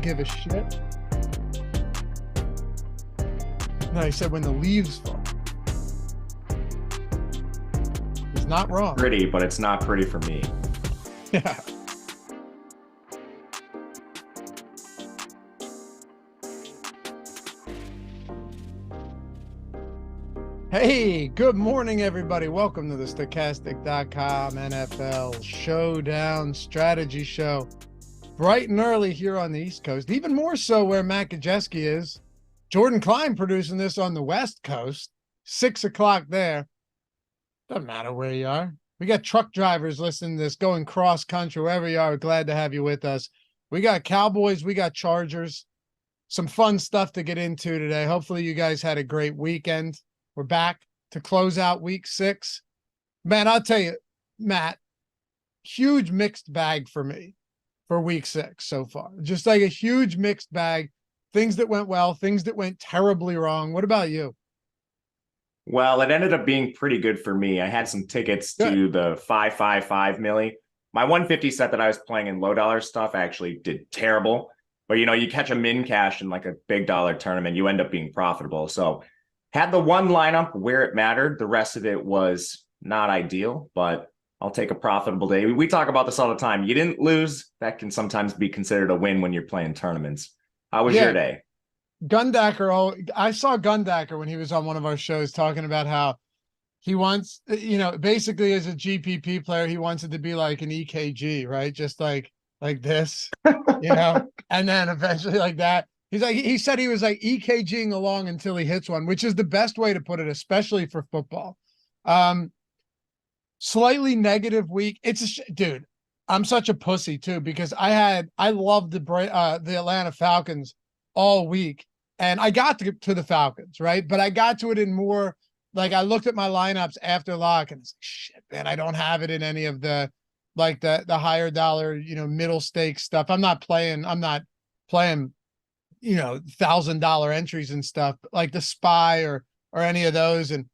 don't give a shit. No, he said when the leaves fall. He's not wrong. Pretty, but it's not pretty for me. Yeah. Hey, good morning, everybody. Welcome to the Stochastic.com NFL Showdown Strategy Show. Bright and early here on the East Coast, even more so where Matt Gajewski is. Jordan Klein producing this on the West Coast, 6 o'clock there. Doesn't matter where you are. We got truck drivers listening to this, going cross country, wherever you are. We're glad to have you with us. We got Cowboys, we got Chargers. Some fun stuff to get into today. Hopefully you guys had a great weekend. We're back to close out week 6. Man, I'll tell you, Matt, huge mixed bag for me for week 6 so far. Just like a huge mixed bag. Things that went well, things that went terribly wrong. What about you? Well, it ended up being pretty good for me. I had some tickets to the 555 milli. My 150 set that I was playing in low dollar stuff actually did terrible. But, you know, you catch a min cash in like a big dollar tournament, you end up being profitable. So had the one lineup where it mattered. The rest of it was not ideal, but I'll take a profitable day. We talk about this all the time. You didn't lose. That can sometimes be considered a win when you're playing tournaments. How was your day? Gundacker, I saw Gundacker when he was on one of our shows talking about how he wants, you know, basically as a GPP player, he wants it to be like an EKG, right? Just like this, you know, and then eventually like that. He said he was like EKGing along until he hits one, which is the best way to put it, especially for football. Slightly negative week. Dude, I'm such a pussy too, because I loved the Atlanta Falcons all week, and I got to the Falcons, right? But I got to it in more like I looked at my lineups after lock and it's like, shit, man, I don't have it in any of the like the higher dollar, you know, middle stakes stuff. I'm not playing, you know, $1,000 entries and stuff like the SPY or any of those. And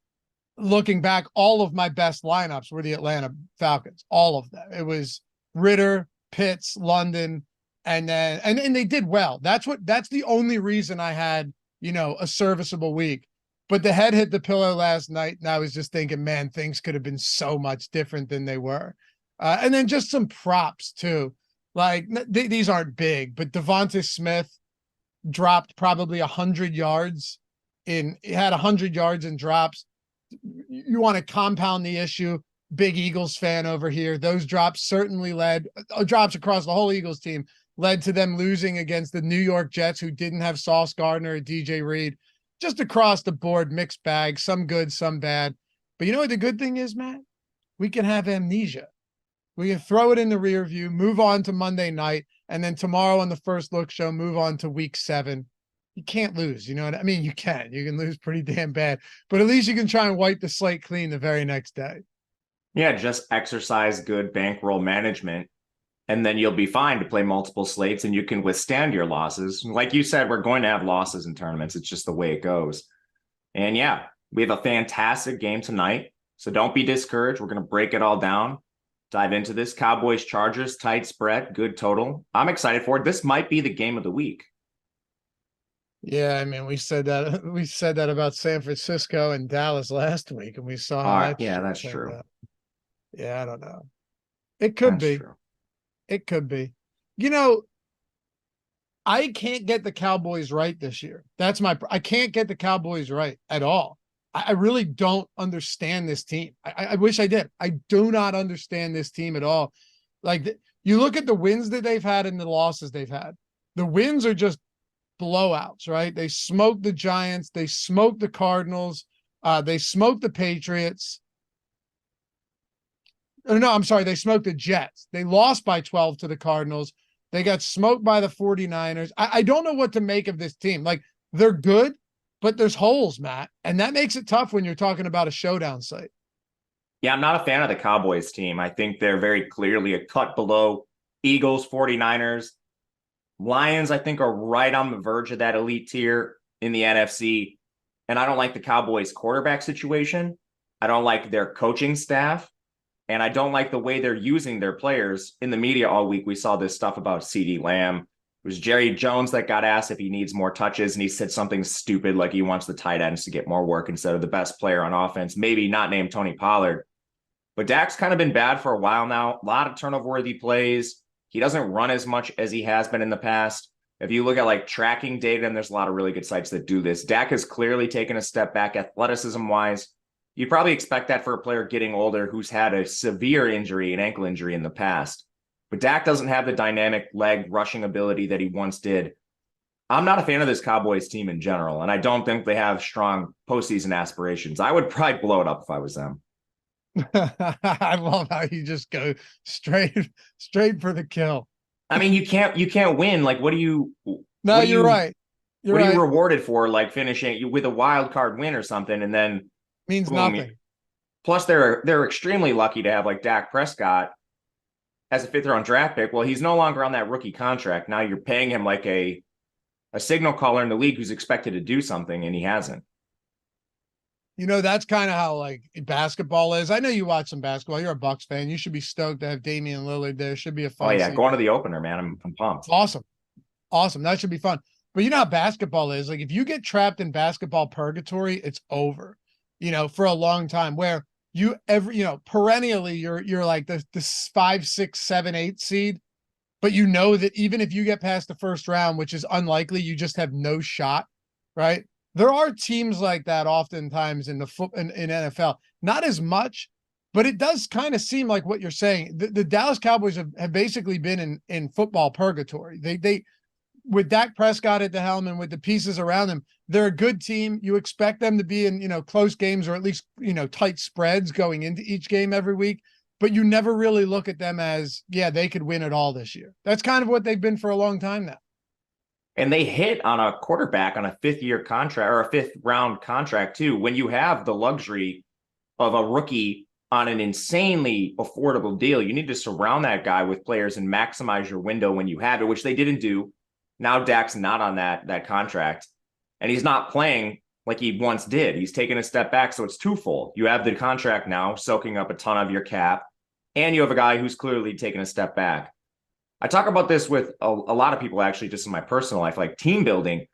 looking back, all of my best lineups were the Atlanta Falcons, all of them. It was Ritter, Pitts, London, and then and they did well. That's the only reason I had, you know, a serviceable week. But the head hit the pillow last night, and I was just thinking, man, things could have been so much different than they were. And then just some props too. Like these aren't big, but Devonta Smith dropped probably 100 yards he had 100 yards in drops. You want to compound the issue. Big Eagles fan over here. Those drops certainly drops across the whole Eagles team led to them losing against the New York Jets, who didn't have Sauce Gardner or DJ Reed. Just across the board, mixed bag, some good, some bad. But you know what the good thing is, Matt? We can have amnesia. We can throw it in the rear view, move on to Monday night, and then tomorrow on the First Look show, move on to week 7. You can't lose. You know what I mean? You can lose pretty damn bad, but at least you can try and wipe the slate clean the very next day. Yeah, just exercise good bankroll management, and then you'll be fine to play multiple slates and you can withstand your losses. Like you said, we're going to have losses in tournaments. It's just the way it goes. And yeah, we have a fantastic game tonight. So don't be discouraged. We're going to break it all down. Dive into this. Cowboys-Chargers, tight spread, good total. I'm excited for it. This might be the game of the week. Yeah, I mean, we said that about San Francisco and Dallas last week, and we saw how that's true. Yeah, I don't know. It could be. True. It could be. You know, I can't get the Cowboys right this year. I can't get the Cowboys right at all. I really don't understand this team. I wish I did. I do not understand this team at all. Like, you look at the wins that they've had and the losses they've had. The wins are just blowouts, right? They smoked the Giants. They smoked the Cardinals. They smoked the Patriots. Oh, no, I'm sorry. They smoked the Jets. They lost by 12 to the Cardinals. They got smoked by the 49ers. I don't know what to make of this team. Like, they're good, but there's holes, Matt. And that makes it tough when you're talking about a showdown site. Yeah, I'm not a fan of the Cowboys team. I think they're very clearly a cut below Eagles, 49ers. Lions, I think, are right on the verge of that elite tier in the NFC. And I don't like the Cowboys quarterback situation. I don't like their coaching staff. And I don't like the way they're using their players. In the media all week, we saw this stuff about CeeDee Lamb. was Jerry Jones that got asked if he needs more touches, and he said something stupid like he wants the tight ends to get more work instead of the best player on offense, maybe not named Tony Pollard. But Dak's kind of been bad for a while now. A lot of turnover-worthy plays. He doesn't run as much as he has been in the past. If you look at like tracking data, and there's a lot of really good sites that do this, Dak has clearly taken a step back athleticism-wise. You'd probably expect that for a player getting older who's had a severe injury, an ankle injury in the past. But Dak doesn't have the dynamic leg rushing ability that he once did. I'm not a fan of this Cowboys team in general, and I don't think they have strong postseason aspirations. I would probably blow it up if I was them. I love how you just go straight for the kill. I mean, you can't win. Like, what do you? No, you're right. What are you rewarded for? Like finishing with a wild card win or something, and then means boom. nothing. Plus, they're extremely lucky to have like Dak Prescott as a 5th round draft pick. Well, he's no longer on that rookie contract. Now you're paying him like a signal caller in the league who's expected to do something, and he hasn't. You know, that's kind of how like basketball is. I know you watch some basketball. You're a Bucks fan. You should be stoked to have Damian Lillard there. Should be a fun. Oh yeah, season. Going to the opener, man. I'm pumped. Awesome. That should be fun. But you know how basketball is. Like if you get trapped in basketball purgatory, it's over. You know, for a long time. Where perennially you're like the 5, 6, 7, 8 seed, but you know that even if you get past the first round, which is unlikely, you just have no shot, right? There are teams like that oftentimes in in NFL, not as much, but it does kind of seem like what you're saying. The Dallas Cowboys have basically been in football purgatory. They with Dak Prescott at the helm and with the pieces around them, they're a good team. You expect them to be in, close games or at least, tight spreads going into each game every week, but you never really look at them as, yeah, they could win it all this year. That's kind of what they've been for a long time now. And they hit on a quarterback on a 5th-year contract or a 5th-round contract too. When you have the luxury of a rookie on an insanely affordable deal, you need to surround that guy with players and maximize your window when you have it, which they didn't do. Now Dak's not on that contract, and he's not playing like he once did. He's taken a step back, so it's twofold. You have the contract now soaking up a ton of your cap, and you have a guy who's clearly taken a step back. I talk about this with a lot of people, actually, just in my personal life, like team building.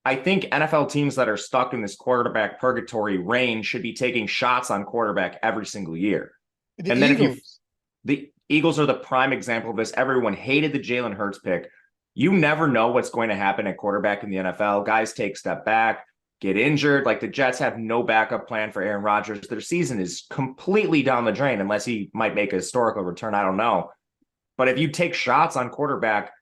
I think NFL teams that are stuck in this quarterback purgatory range should be taking shots on quarterback every single year. The Eagles are the prime example of this. Everyone hated the Jalen Hurts pick. You never know what's going to happen at quarterback in the NFL. Guys take step back, get injured. Like the Jets have no backup plan for Aaron Rodgers. Their season is completely down the drain unless he might make a historical return. I don't know. But if you take shots on quarterback,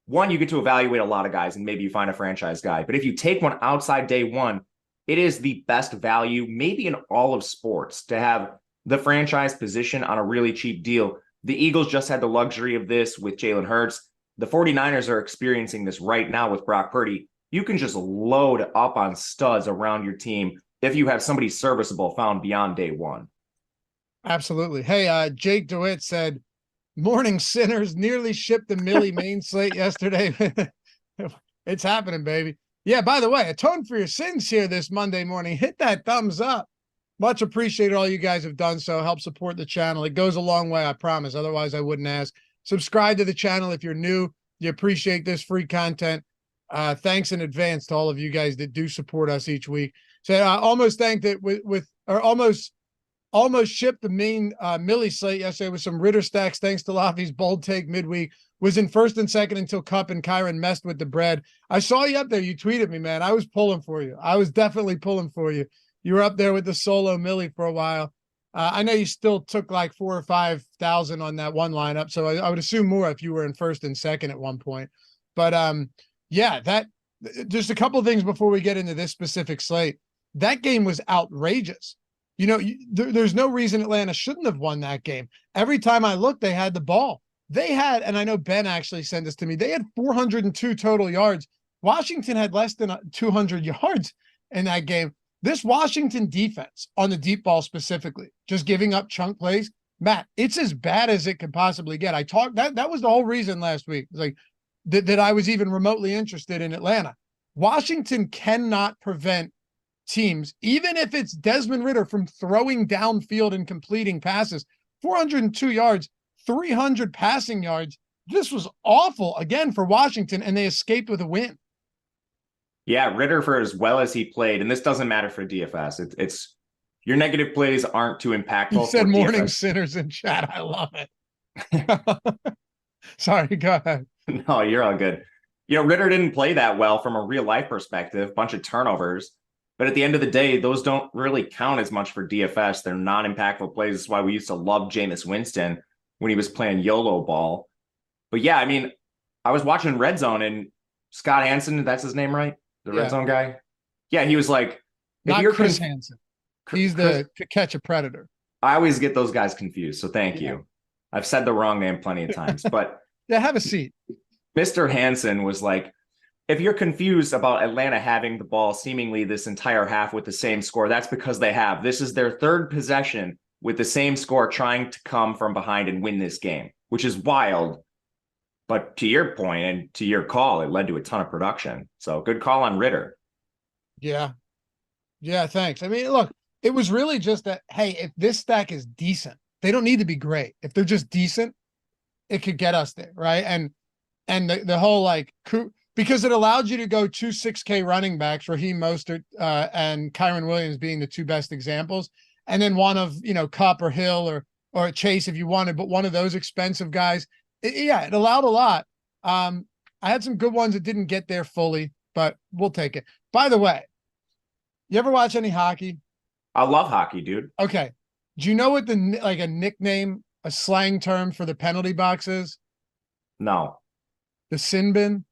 one, you get to evaluate a lot of guys and maybe you find a franchise guy. But if you take one outside day one, it is the best value, maybe in all of sports, to have the franchise position on a really cheap deal. The Eagles just had the luxury of this with Jalen Hurts. The 49ers are experiencing this right now with Brock Purdy. You can just load up on studs around your team if you have somebody serviceable found beyond day one. Absolutely. Hey, Jake DeWitt said, morning sinners, nearly shipped the Millie main slate yesterday. It's happening, baby. Yeah, by the way, atone for your sins here this Monday morning. Hit that thumbs up. Much appreciated. All you guys have done so. Help support the channel. It goes a long way, I promise. Otherwise, I wouldn't ask. Subscribe to the channel if you're new. You appreciate this free content. Thanks in advance to all of you guys that do support us each week. So I almost thanked it almost shipped the main Millie slate yesterday with some Ritter stacks. Thanks to Laffy's bold take midweek. Was in first and second until Cup and Kyron messed with the bread. I saw you up there. You tweeted me, man. I was pulling for you. I was definitely pulling for you. You were up there with the solo Millie for a while. I know you still took like 4,000 or 5,000 on that one lineup, so I would assume more if you were in first and second at one point. But yeah, that just a couple of things before we get into this specific slate. That game was outrageous. There's no reason Atlanta shouldn't have won that game. Every time I looked, they had the ball. They had, and I know Ben actually sent this to me, they had 402 total yards. Washington had less than 200 yards in that game. This Washington defense on the deep ball specifically, just giving up chunk plays, Matt, it's as bad as it could possibly get. That was the whole reason last week. It's like that I was even remotely interested in Atlanta. Washington cannot prevent teams, even if it's Desmond Ridder, from throwing downfield and completing passes. 402 yards, 300 passing yards. This was awful again for Washington, and they escaped with a win. Yeah, Ritter, for as well as he played, and this doesn't matter for DFS. It's your negative plays aren't too impactful. You said for morning DFS. sinners in chat. I love it. Sorry, go ahead. No, you're all good. Ritter didn't play that well from a real life perspective, bunch of turnovers. But at the end of the day, those don't really count as much for DFS. They're non-impactful plays. That's why we used to love Jameis Winston when he was playing YOLO ball. But yeah, I mean, I was watching Red Zone and Scott Hansen, that's his name, right? The Red Zone guy. Yeah, he was like, not Chris Hansen. He's the To Catch a Predator. I always get those guys confused. So thank you. I've said the wrong name plenty of times, but yeah, have a seat. Mr. Hansen was like, if you're confused about Atlanta having the ball seemingly this entire half with the same score, that's because they have. This is their third possession with the same score, trying to come from behind and win this game, which is wild. But to your point and to your call, it led to a ton of production. So good call on Ritter. Yeah. Yeah, thanks. I mean, look, it was really just that, hey, if this stack is decent, they don't need to be great. If they're just decent, it could get us there, right? And the whole because it allowed you to go 2 6K running backs, Raheem Mostert and Kyron Williams being the two best examples, and then one of Kupp or Hill or Chase if you wanted, but one of those expensive guys. It allowed a lot. I had some good ones that didn't get there fully, but we'll take it. By the way, you ever watch any hockey? I love hockey, dude. Okay. Do you know what a nickname, a slang term for the penalty box is? No. The sin bin?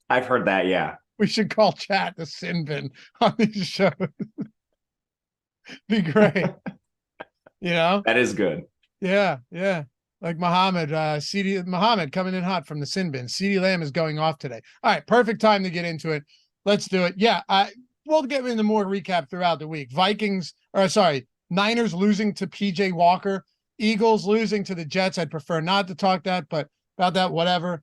I've heard that, yeah. We should call chat the sin bin on these shows. Be great. That is good. Yeah. Like Muhammad coming in hot from the sin bin. CeeDee Lamb is going off today. All right, perfect time to get into it. Let's do it. Yeah, we'll get into more recap throughout the week. Niners losing to PJ Walker. Eagles losing to the Jets. I'd prefer not to talk about that, whatever.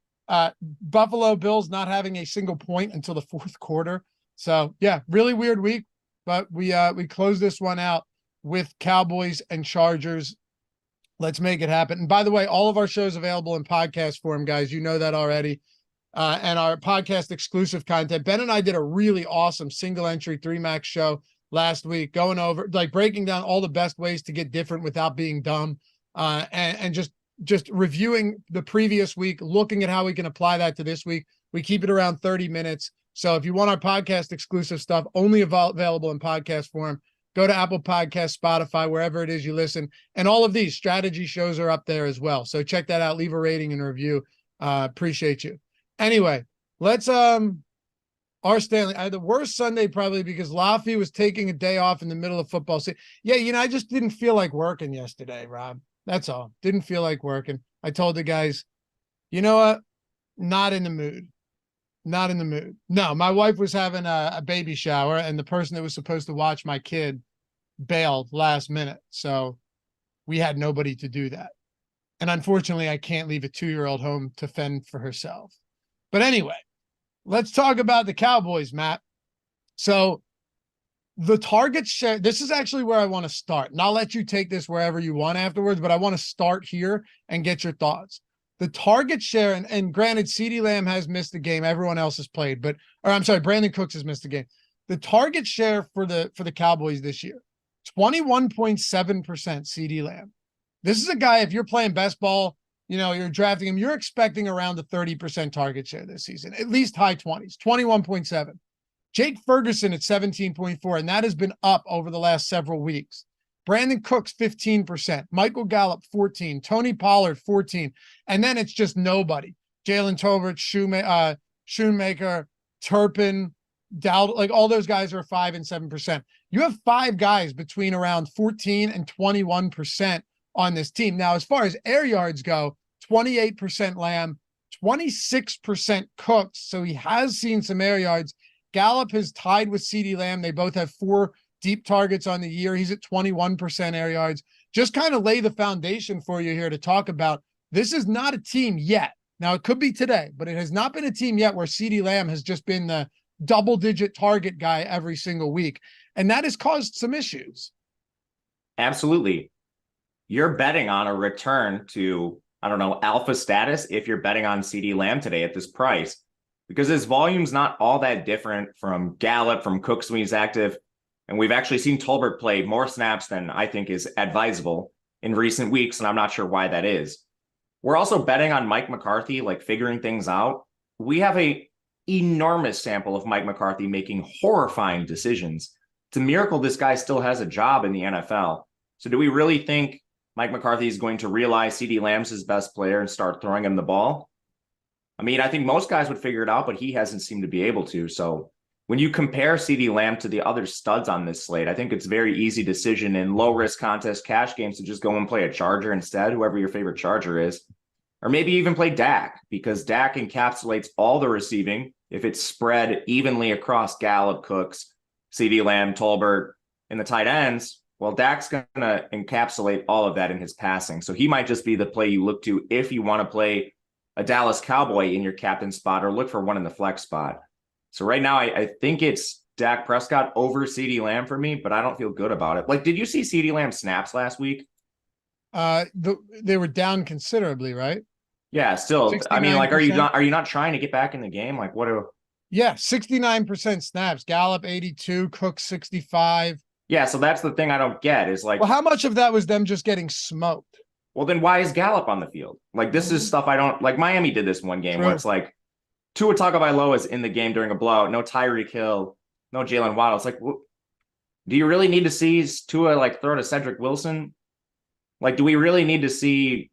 Buffalo Bills not having a single point until the fourth quarter. So yeah, really weird week, but we closed this one out with Cowboys and Chargers. Let's make it happen. And by the way, all of our shows available in podcast form, guys. You know that already. And our podcast exclusive content. Ben and I did a really awesome single entry 3-max show last week, going over breaking down all the best ways to get different without being dumb, and just reviewing the previous week, looking at how we can apply that to this week. We keep it around 30 minutes. So if you want our podcast exclusive stuff, only available in podcast form, go to Apple Podcasts, Spotify, wherever it is you listen. And all of these strategy shows are up there as well. So check that out. Leave a rating and a review. Appreciate you. Anyway, let's R. Stanley. I had the worst Sunday probably because Laffy was taking a day off in the middle of football season. Yeah, I just didn't feel like working yesterday, Rob. That's all. Didn't feel like working. I told the guys, you know what? Not in the mood. Not in the mood. No, my wife was having a baby shower, and the person that was supposed to watch my kid bailed last minute. So we had nobody to do that. And unfortunately, I can't leave a 2-year-old home to fend for herself. But anyway, let's talk about the Cowboys, Matt. So the target share, this is actually where I want to start. And I'll let you take this wherever you want afterwards, but I want to start here and get your thoughts. The target share, and granted, CeeDee Lamb has missed the game. Everyone else has played, Brandon Cooks has missed the game. The target share for the Cowboys this year, 21.7% CeeDee Lamb. This is a guy, if you're playing best ball, you're drafting him, you're expecting around the 30% target share this season, at least high 20s, 21.7. Jake Ferguson at 17.4, and that has been up over the last several weeks. Brandon Cooks, 15%. Michael Gallup, 14. Tony Pollard, 14. And then it's just nobody. Jalen Tolbert, Shoemaker, Turpin, Dowd, all those guys are 5 and 7%. You have 5 guys between around 14 and 21% on this team. Now, as far as air yards go, 28% Lamb, 26% Cooks. So he has seen some air yards. Gallup has tied with CeeDee Lamb. They both have 4 deep targets on the year. He's at 21% air yards. Just kind of lay the foundation for you here to talk about. This is not a team yet. Now, it could be today, but it has not been a team yet where CeeDee Lamb has just been the double-digit target guy every single week. And that has caused some issues. Absolutely. You're betting on a return to I don't know, alpha status if you're betting on CD Lamb today at this price, because his volume's not all that different from Gallup, from Cooks when he's active. And we've actually seen Tolbert play more snaps than I think is advisable in recent weeks, and I'm not sure why that is. We're also betting on Mike McCarthy, like figuring things out. We have a enormous sample of Mike McCarthy making horrifying decisions. It's a miracle this guy still has a job in the NFL. So do we really think Mike McCarthy is going to realize CD Lamb's his best player and start throwing him the ball? I mean, I think most guys would figure it out, but he hasn't seemed to be able to. So when you compare CD Lamb to the other studs on this slate, I think it's a very easy decision in low risk contest cash games to just go and play a Charger instead, whoever your favorite Charger is. Or maybe even play Dak, because Dak encapsulates all the receiving if it's spread evenly across Gallup, Cooks, CD Lamb, Tolbert, and the tight ends. Well, Dak's going to encapsulate all of that in his passing. So he might just be the play you look to if you want to play a Dallas Cowboy in your captain spot or look for one in the flex spot. So right now, I think it's Dak Prescott over CD Lamb for me, but I don't feel good about it. Like, did you see CD Lamb snaps last week? They were down considerably, right? Yeah, still. 69%. I mean, like, are you not trying to get back in the game? Like, what are? Yeah, 69% snaps. Gallup 82, Cook 65. Yeah, so that's the thing I don't get is like, well, how much of that was them just getting smoked? Well, then why is Gallup on the field? Like, this is stuff I don't like. Miami did this one game where it's like Tua Tagovailoa is in the game during a blowout. No Tyreek Hill, no Jalen Waddle. It's like, do you really need to see Tua like throw to Cedric Wilson? Like, do we really need to see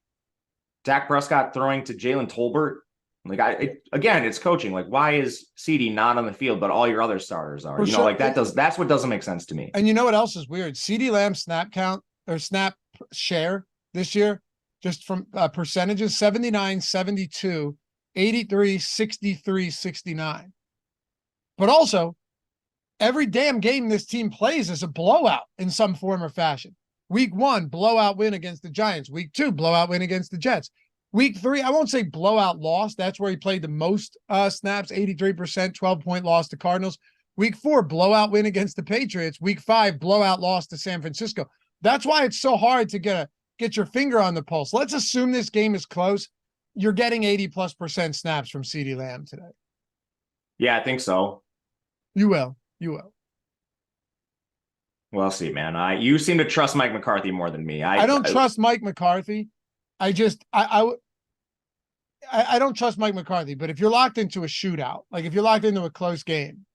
Dak Prescott throwing to Jalen Tolbert? Like, again, it's coaching. Like, why is CD not on the field, but all your other starters are? That's what doesn't make sense to me. And you know what else is weird? CD Lamb snap count or snap share this year, just from percentages, 79, 72, 83, 63, 69. But also, every damn game this team plays is a blowout in some form or fashion. Week 1, blowout win against the Giants. Week 2, blowout win against the Jets. Week 3, I won't say blowout loss. That's where he played the most snaps, 83%, 12-point loss to Cardinals. Week 4, blowout win against the Patriots. Week 5, blowout loss to San Francisco. That's why it's so hard to get your finger on the pulse. Let's assume this game is close. You're getting 80+% snaps from CD Lamb today. Yeah, I think so. You will. We'll see, man. You seem to trust Mike McCarthy more than me. I don't trust Mike McCarthy. I don't trust Mike McCarthy, but if you're locked into a shootout, like if you're locked into a close game,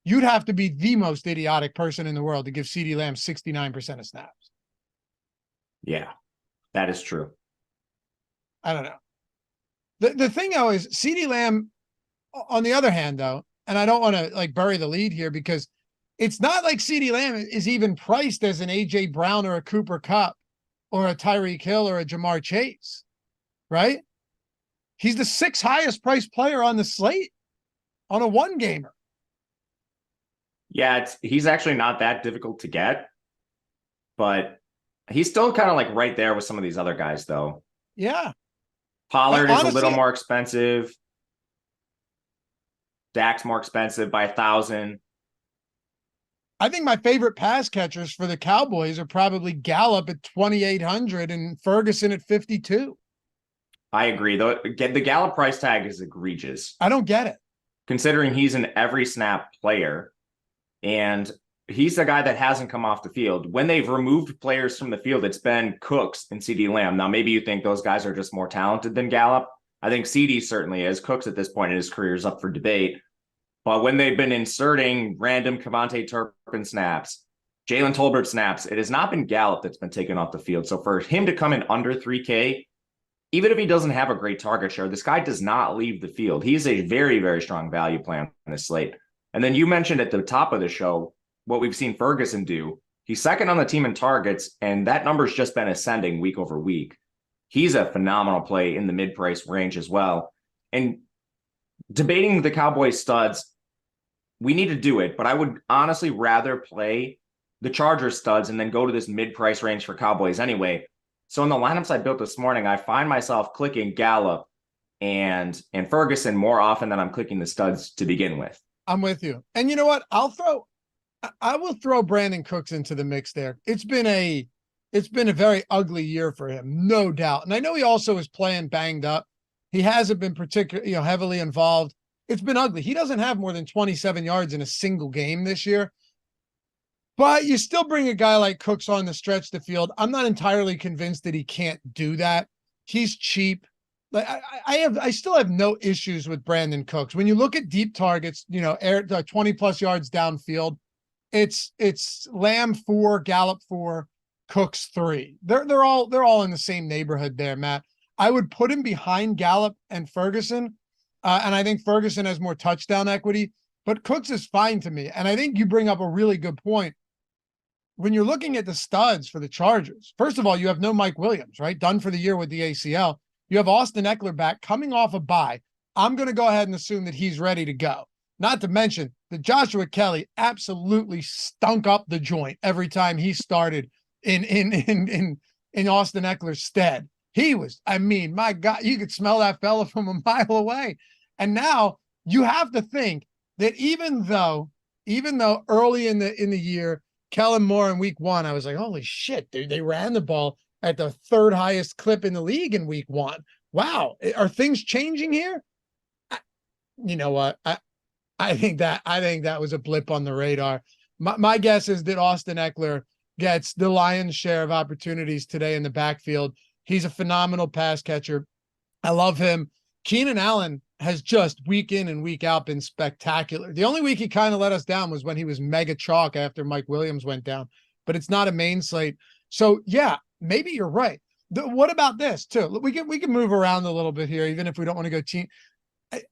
you'd have to be the most idiotic person in the world to give CD Lamb 69% of snaps. Yeah, that is true. I don't know. The thing though is CD Lamb, on the other hand, though, and I don't want to like bury the lead here because it's not like CD Lamb is even priced as an AJ Brown or a Cooper Kupp or a Tyreek Hill or a Jamar Chase, right? He's the 6th highest priced player on the slate on a one gamer. Yeah, he's actually not that difficult to get, but he's still kind of like right there with some of these other guys, though. Yeah. Pollard is a little more expensive. Dak's more expensive by 1,000. I think my favorite pass catchers for the Cowboys are probably Gallup at 2,800 and Ferguson at 52. I agree, though. The Gallup price tag is egregious. I don't get it. Considering he's an every snap player, and he's the guy that hasn't come off the field. When they've removed players from the field, it's been Cooks and CD Lamb. Now, maybe you think those guys are just more talented than Gallup. I think CD certainly is. Cooks at this point in his career is up for debate. But when they've been inserting random Kevontae Turpin snaps, Jalen Tolbert snaps, it has not been Gallup that's been taken off the field. So for him to come in under 3K, even if he doesn't have a great target share, this guy does not leave the field. He is a very, very strong value plan on this slate. And then you mentioned at the top of the show what we've seen Ferguson do. He's second on the team in targets, and that number's just been ascending week over week. He's a phenomenal play in the mid-price range as well. And debating the Cowboys studs, we need to do it, but I would honestly rather play the Chargers studs and then go to this mid-price range for Cowboys anyway. So in the lineups I built this morning, I find myself clicking Gallup and Ferguson more often than I'm clicking the studs to begin with. I'm with you. And you know what? I will throw Brandon Cooks into the mix there. It's been it's been a very ugly year for him, no doubt. And I know he also is playing banged up. He hasn't been particularly, heavily involved. It's been ugly. He doesn't have more than 27 yards in a single game this year. But you still bring a guy like Cooks on to stretch the field. I'm not entirely convinced that he can't do that. He's cheap. Like I still have no issues with Brandon Cooks. When you look at deep targets, air 20 plus yards downfield, it's Lamb 4, Gallup 4, Cooks 3. They're all in the same neighborhood there, Matt. I would put him behind Gallup and Ferguson, and I think Ferguson has more touchdown equity. But Cooks is fine to me, and I think you bring up a really good point. When you're looking at the studs for the Chargers, first of all, you have no Mike Williams, right? Done for the year with the ACL. You have Austin Eckler back coming off a bye. I'm going to go ahead and assume that he's ready to go. Not to mention that Joshua Kelly absolutely stunk up the joint every time he started in Austin Eckler's stead. He was, my God, you could smell that fella from a mile away. And now you have to think that even though early in the year, Kellen Moore in week 1, I was like, holy shit, dude, they ran the ball at the 3rd highest clip in the league in week 1. Wow. Are things changing here? You know what? I think that was a blip on the radar. My guess is that Austin Eckler gets the lion's share of opportunities today in the backfield. He's a phenomenal pass catcher. I love him. Keenan Allen has just week in and week out been spectacular. The only week he kind of let us down was when he was mega chalk after Mike Williams went down, but it's not a main slate. So yeah, maybe you're right. What about this too? We can move around a little bit here, even if we don't want to go team.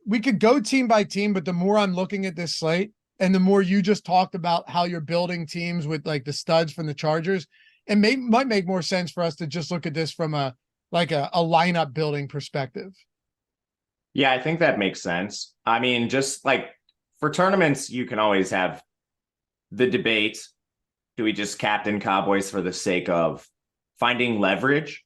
We could go team by team, but the more I'm looking at this slate and the more you just talked about how you're building teams with like the studs from the Chargers, it might make more sense for us to just look at this from a lineup building perspective. Yeah, I think that makes sense. I mean, just like for tournaments, you can always have the debate. Do we just captain Cowboys for the sake of finding leverage?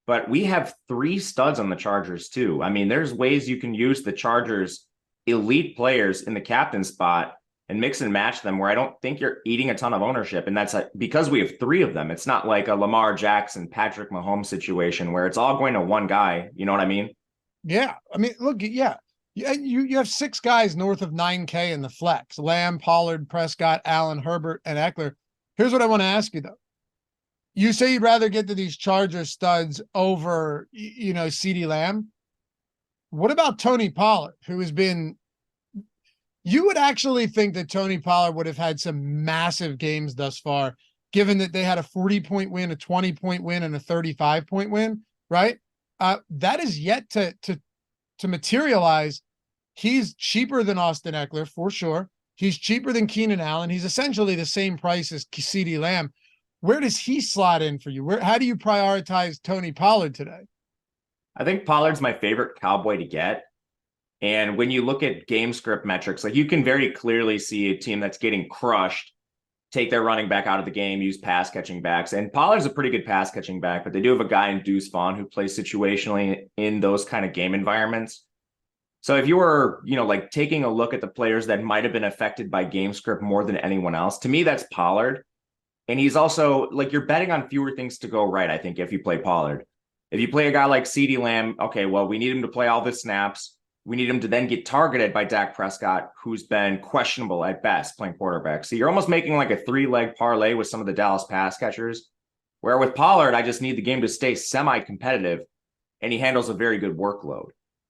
But we have 3 studs on the Chargers too. I mean, there's ways you can use the Chargers elite players in the captain spot and mix and match them where I don't think you're eating a ton of ownership. And that's because we have 3 of them. It's not like a Lamar Jackson, Patrick Mahomes situation where it's all going to one guy. You know what I mean? Yeah. I mean, look, yeah. You have 6 guys north of 9K in the flex. Lamb, Pollard, Prescott, Allen, Herbert, and Eckler. Here's what I want to ask you, though. You say you'd rather get to these Charger studs over, CeeDee Lamb. What about Tony Pollard, who has been – you would actually think that Tony Pollard would have had some massive games thus far, given that they had a 40-point win, a 20-point win, and a 35-point win, right? That is yet to materialize. He's cheaper than Austin Eckler, for sure. He's cheaper than Keenan Allen. He's essentially the same price as CeeDee Lamb. Where does he slot in for you? How do you prioritize Tony Pollard today? I think Pollard's my favorite Cowboy to get. And when you look at game script metrics, like you can very clearly see a team that's getting crushed take their running back out of the game, use pass catching backs. And Pollard's a pretty good pass catching back, but they do have a guy in Deuce Vaughn who plays situationally in those kind of game environments. So if you were, like taking a look at the players that might have been affected by game script more than anyone else, to me, that's Pollard. And he's also like, you're betting on fewer things to go right, I think, if you play Pollard. If you play a guy like CeeDee Lamb, okay, well, we need him to play all the snaps. We need him to then get targeted by Dak Prescott, who's been questionable at best playing quarterback. So you're almost making like a 3-leg parlay with some of the Dallas pass catchers, where with Pollard, I just need the game to stay semi-competitive, and he handles a very good workload.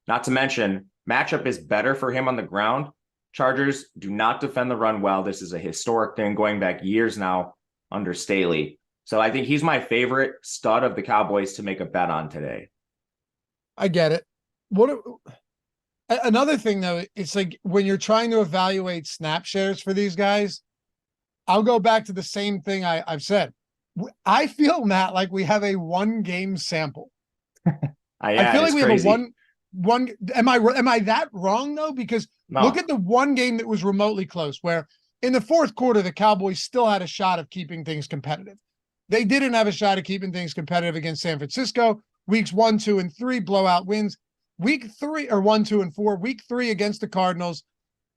Not to mention, matchup is better for him on the ground. Chargers do not defend the run well. This is a historic thing going back years now under Staley. So I think he's my favorite stud of the Cowboys to make a bet on today. I get it. Another thing, though, it's like when you're trying to evaluate snap shares for these guys, I'll go back to the same thing I've said. I feel, Matt, like we have a 1-game sample. I feel like we crazy. have a one. Am I that wrong, though? Because look at the one game that was remotely close, where in the fourth quarter, the Cowboys still had a shot of keeping things competitive. They didn't have a shot of keeping things competitive against San Francisco. Weeks 1, 2, and 3, blowout wins. Week 3, or 1, 2, and 4, week 3 against the Cardinals,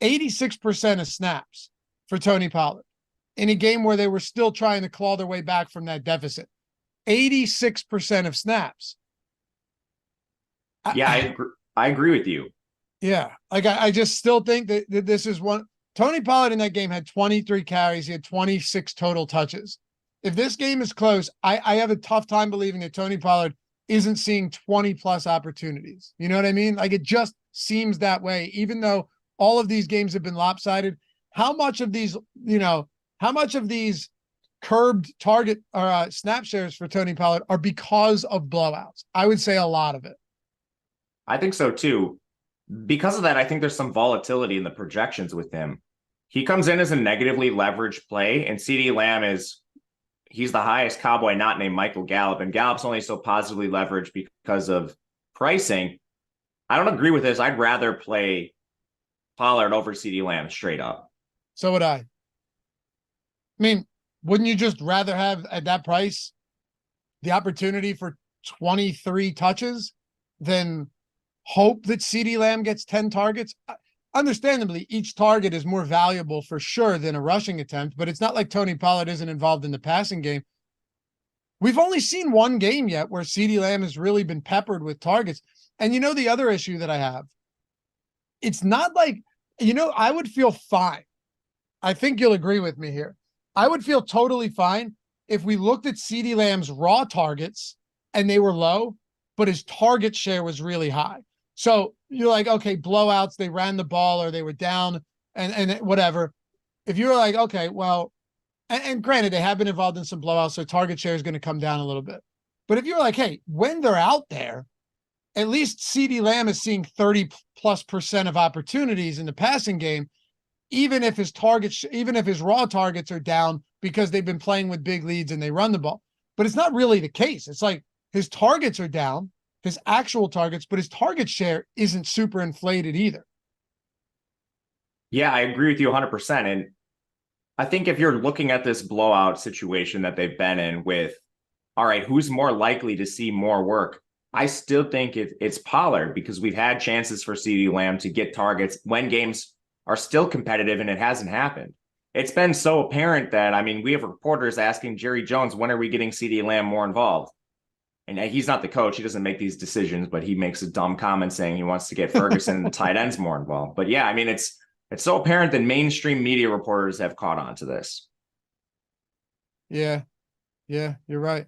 86% of snaps for Tony Pollard in a game where they were still trying to claw their way back from that deficit. 86% of snaps. Yeah, I agree with you. Yeah. Like I just still think that this is one. Tony Pollard in that game had 23 carries. He had 26 total touches. If this game is close, I have a tough time believing that Tony Pollard isn't seeing 20 plus opportunities. You know what I mean? Like it just seems that way, even though all of these games have been lopsided. How much of these, how much of these curbed target or snap shares for Tony Pollard are because of blowouts? I would say a lot of it. I think so too. Because of that, I think there's some volatility in the projections with him. He comes in as a negatively leveraged play, and CeeDee Lamb he's the highest Cowboy not named Michael Gallup, and Gallup's only so positively leveraged because of pricing. I don't agree with this. I'd rather play Pollard over CeeDee Lamb straight up. So would I. I mean, wouldn't you just rather have at that price the opportunity for 23 touches than hope that CeeDee Lamb gets 10 targets? Understandably, each target is more valuable for sure than a rushing attempt, but it's not like Tony Pollard isn't involved in the passing game. We've only seen one game yet where CeeDee Lamb has really been peppered with targets. And the other issue that I have, it's not like, I would feel fine. I think you'll agree with me here. I would feel totally fine if we looked at CeeDee Lamb's raw targets and they were low, but his target share was really high. So you're like, okay, blowouts, they ran the ball or they were down and whatever. If you were like, okay, well, and granted, they have been involved in some blowouts, so target share is going to come down a little bit. But if you're like, hey, when they're out there, at least CeeDee Lamb is seeing 30+% of opportunities in the passing game, even if his raw targets are down because they've been playing with big leads and they run the ball. But it's not really the case. It's like his targets are down, his actual targets, but his target share isn't super inflated either. Yeah, I agree with you 100%. And I think if you're looking at this blowout situation that they've been in with, all right, who's more likely to see more work? I still think it's Pollard, because we've had chances for CeeDee Lamb to get targets when games are still competitive, and it hasn't happened. It's been so apparent that, we have reporters asking Jerry Jones, when are we getting CeeDee Lamb more involved? And he's not the coach. He doesn't make these decisions, but he makes a dumb comment saying he wants to get Ferguson and the tight ends more involved. But yeah, it's so apparent that mainstream media reporters have caught on to this. Yeah, you're right.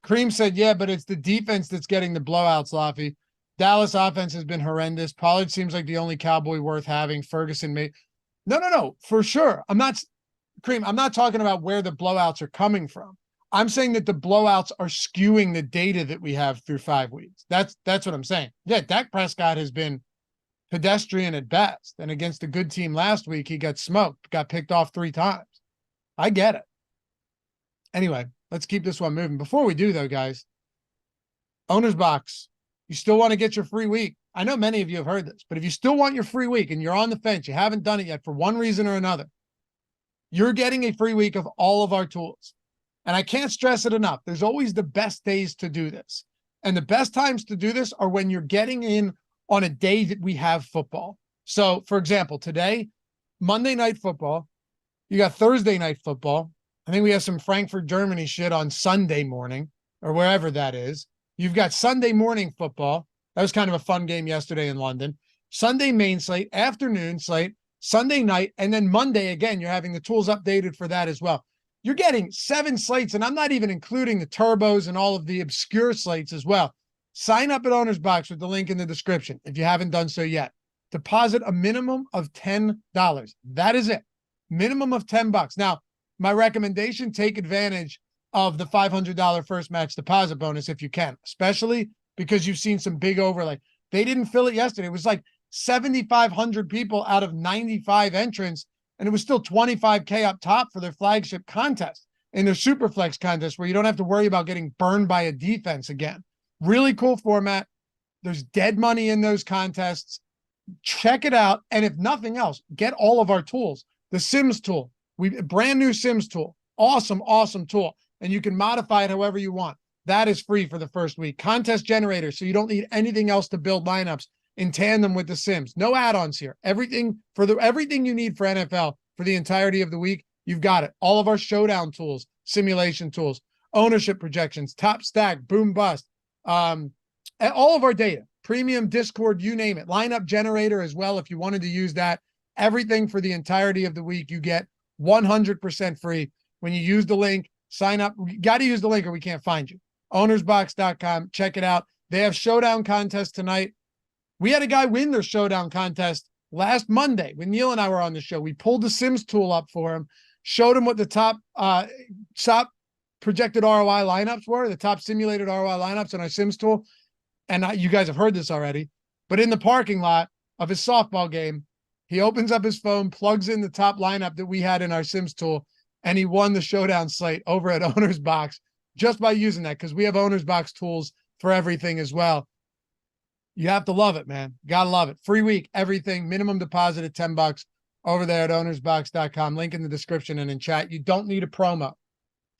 Cream said, yeah, but it's the defense that's getting the blowouts, Laffy. Dallas offense has been horrendous. Pollard seems like the only Cowboy worth having. Ferguson may. No, for sure. I'm not talking about where the blowouts are coming from. I'm saying that the blowouts are skewing the data that we have through 5 weeks. That's what I'm saying. Yeah, Dak Prescott has been pedestrian at best. And against a good team last week, he got smoked, got picked off 3 times. I get it. Anyway, let's keep this one moving. Before we do, though, guys, Owner's Box, you still want to get your free week. I know many of you have heard this, but if you still want your free week and you're on the fence, you haven't done it yet for one reason or another, you're getting a free week of all of our tools. And I can't stress it enough. There's always the best days to do this. And the best times to do this are when you're getting in on a day that we have football. So, for example, today, Monday Night Football, you got Thursday Night Football. I think we have some Frankfurt, Germany shit on Sunday morning or wherever that is. You've got Sunday morning football. That was kind of a fun game yesterday in London. Sunday main slate, afternoon slate, Sunday night, and then Monday, again, you're having the tools updated for that as well. You're getting 7 slates, and I'm not even including the turbos and all of the obscure slates as well. Sign up at Owner's Box with the link in the description if you haven't done so yet. Deposit a minimum of $10. That is it. Minimum of $10. Now, my recommendation, take advantage of the $500 first match deposit bonus if you can, especially because you've seen some big overlay. They didn't fill it yesterday. It was like 7,500 people out of 95 entrants, and it was still 25K up top for their flagship contest in their Superflex contest, where you don't have to worry about getting burned by a defense again. Really cool format. There's dead money in those contests. Check it out. And if nothing else, get all of our tools. The Sims tool, brand new Sims tool. Awesome tool. And you can modify it however you want. That is free for the first week. Contest generator, so you don't need anything else to build lineups in tandem with the Sims. No add-ons here. Everything you need for NFL for the entirety of the week, you've got it. All of our Showdown tools, simulation tools, ownership projections, top stack, boom bust, and all of our data, premium Discord, you name it, lineup generator as well. If you wanted to use that, everything for the entirety of the week, you get 100% free when you use the link. Sign up. You got to use the link or we can't find you. Ownersbox.com. Check it out. They have Showdown contest tonight. We had a guy win their Showdown contest last Monday when Neil and I were on the show. We pulled the Sims tool up for him, showed him what the top projected ROI lineups were, the top simulated ROI lineups in our Sims tool. And you guys have heard this already, but in the parking lot of his softball game, he opens up his phone, plugs in the top lineup that we had in our Sims tool, and he won the Showdown slate over at Owner's Box just by using that, because we have Owner's Box tools for everything as well. You have to love it, man. Gotta love it. Free week, everything, minimum deposit at $10 over there at ownersbox.com. Link in the description and in chat. You don't need a promo.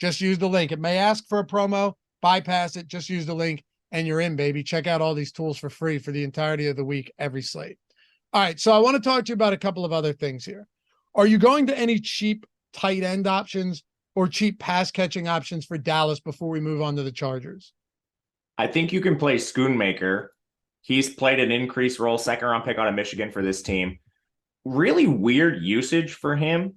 Just use the link. It may ask for a promo, bypass it, just use the link, and you're in, baby. Check out all these tools for free for the entirety of the week, every slate. All right, so I want to talk to you about a couple of other things here. Are you going to any cheap tight end options or cheap pass catching options for Dallas before we move on to the Chargers? I think you can play Schoonmaker. He's played an increased role, second round pick out of Michigan for this team. Really weird usage for him.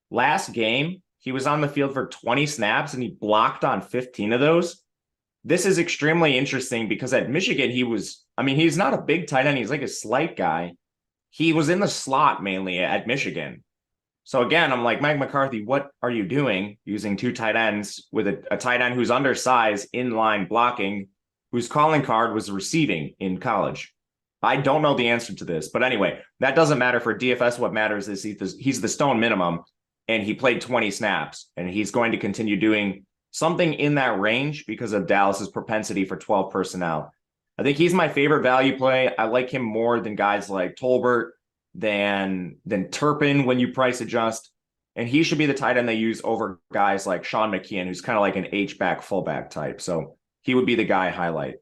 Last game, he was on the field for 20 snaps and he blocked on 15 of those. This is extremely interesting because at Michigan, he's not a big tight end. He's like a slight guy. He was in the slot mainly at Michigan. So again, I'm like, Mike McCarthy, what are you doing using two tight ends with a tight end who's undersized, inline blocking, whose calling card was receiving in college? I don't know the answer to this. But anyway, that doesn't matter for DFS. What matters is he's the stone minimum, and he played 20 snaps, and he's going to continue doing something in that range because of Dallas's propensity for 12 personnel. I think he's my favorite value play. I like him more than guys like Tolbert, than Turpin when you price adjust. And he should be the tight end they use over guys like Sean McKeon, who's kind of like an H-back fullback type. So he would be the guy I highlight.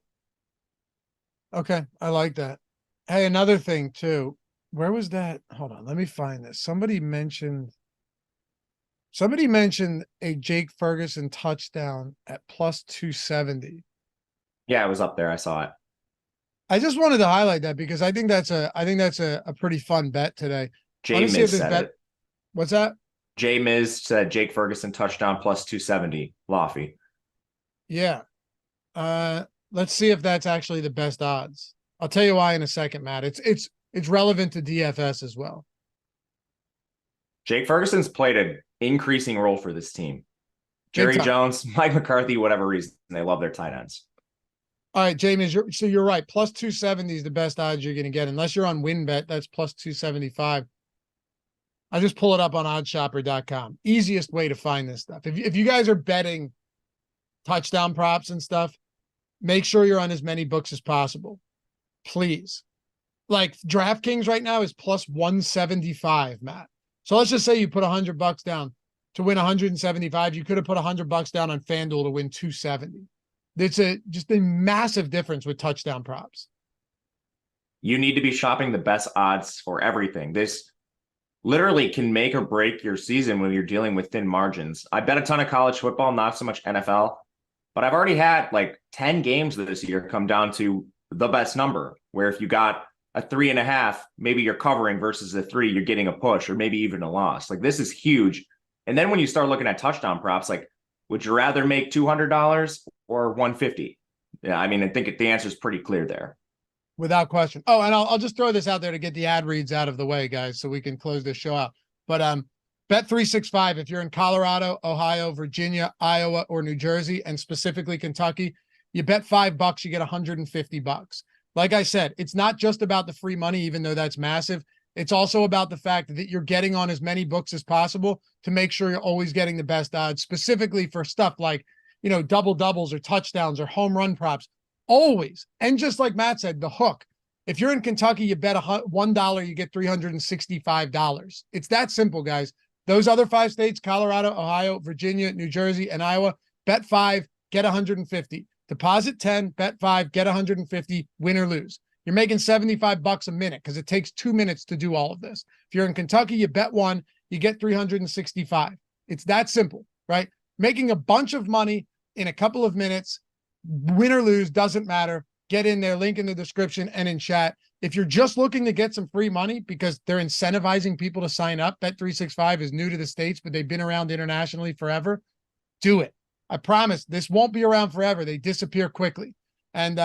Okay, I like that. Hey, another thing too. Where was that? Hold on, let me find this. Somebody mentioned a Jake Ferguson touchdown at plus 270. Yeah, it was up there. I saw it. I just wanted to highlight that because I think that's a pretty fun bet today. Jay Miz said it. What's that? Jay Miz said Jake Ferguson touchdown plus 270. Laffy. Yeah. Let's see if that's actually the best odds. I'll tell you why in a second, Matt. It's relevant to DFS as well. Jake Ferguson's played an increasing role for this team. Jerry Jones, Mike McCarthy, whatever reason, they love their tight ends. All right, James, you're right. Plus 270 is the best odds you're going to get. Unless you're on WinBet, that's plus 275. I just pull it up on oddshopper.com. Easiest way to find this stuff. If you guys are betting touchdown props and stuff, make sure you're on as many books as possible. Please. Like DraftKings right now is plus 175, Matt. So let's just say you put $100 down to win 175. You could have put $100 down on FanDuel to win 270. It's just a massive difference with touchdown props. You need to be shopping the best odds for everything. This literally can make or break your season when you're dealing with thin margins. I bet a ton of college football, not so much NFL, but I've already had like 10 games this year come down to the best number, where if you got a 3.5, maybe you're covering versus a 3, you're getting a push or maybe even a loss. Like this is huge. And then when you start looking at touchdown props, like, would you rather make $200 or $150? Yeah, I mean, I think the answer is pretty clear there. Without question. Oh, and I'll just throw this out there to get the ad reads out of the way, guys, so we can close this show out. But Bet365, if you're in Colorado, Ohio, Virginia, Iowa, or New Jersey, and specifically Kentucky, you bet $5, you get $150. Like I said, it's not just about the free money, even though that's massive. It's also about the fact that you're getting on as many books as possible to make sure you're always getting the best odds, specifically for stuff like, double doubles or touchdowns or home run props. Always. And just like Matt said, the hook. If you're in Kentucky, you bet $1, you get $365. It's that simple, guys. Those other 5 states, Colorado, Ohio, Virginia, New Jersey, and Iowa, bet 5, get 150. Deposit 10, bet 5, get 150, win or lose. You're making $75 a minute because it takes 2 minutes to do all of this. If you're in Kentucky, you bet 1, you get $365. It's that simple, right? Making a bunch of money in a couple of minutes. Win or lose, doesn't matter. Get in there, link in the description and in chat. If you're just looking to get some free money because they're incentivizing people to sign up, Bet365 is new to the States, but they've been around internationally forever. Do it. I promise this won't be around forever. They disappear quickly. And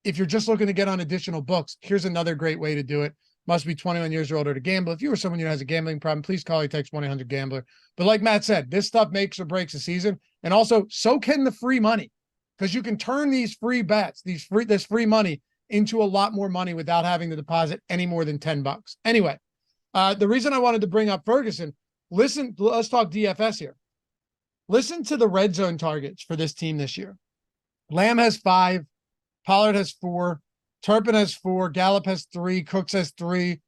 if you're just looking to get on additional books, here's another great way to do it. Must be 21 years or older to gamble. If you or someone who has a gambling problem, please call or text 1-800-GAMBLER. But like Matt said, this stuff makes or breaks a season. And also, so can the free money. Because you can turn these free bets, this free money into a lot more money without having to deposit any more than $10. Anyway, the reason I wanted to bring up Ferguson, let's talk DFS here. Listen to the red zone targets for this team this year. Lamb has 5, Pollard has 4, Turpin has 4, Gallup has 3, Cooks has 3,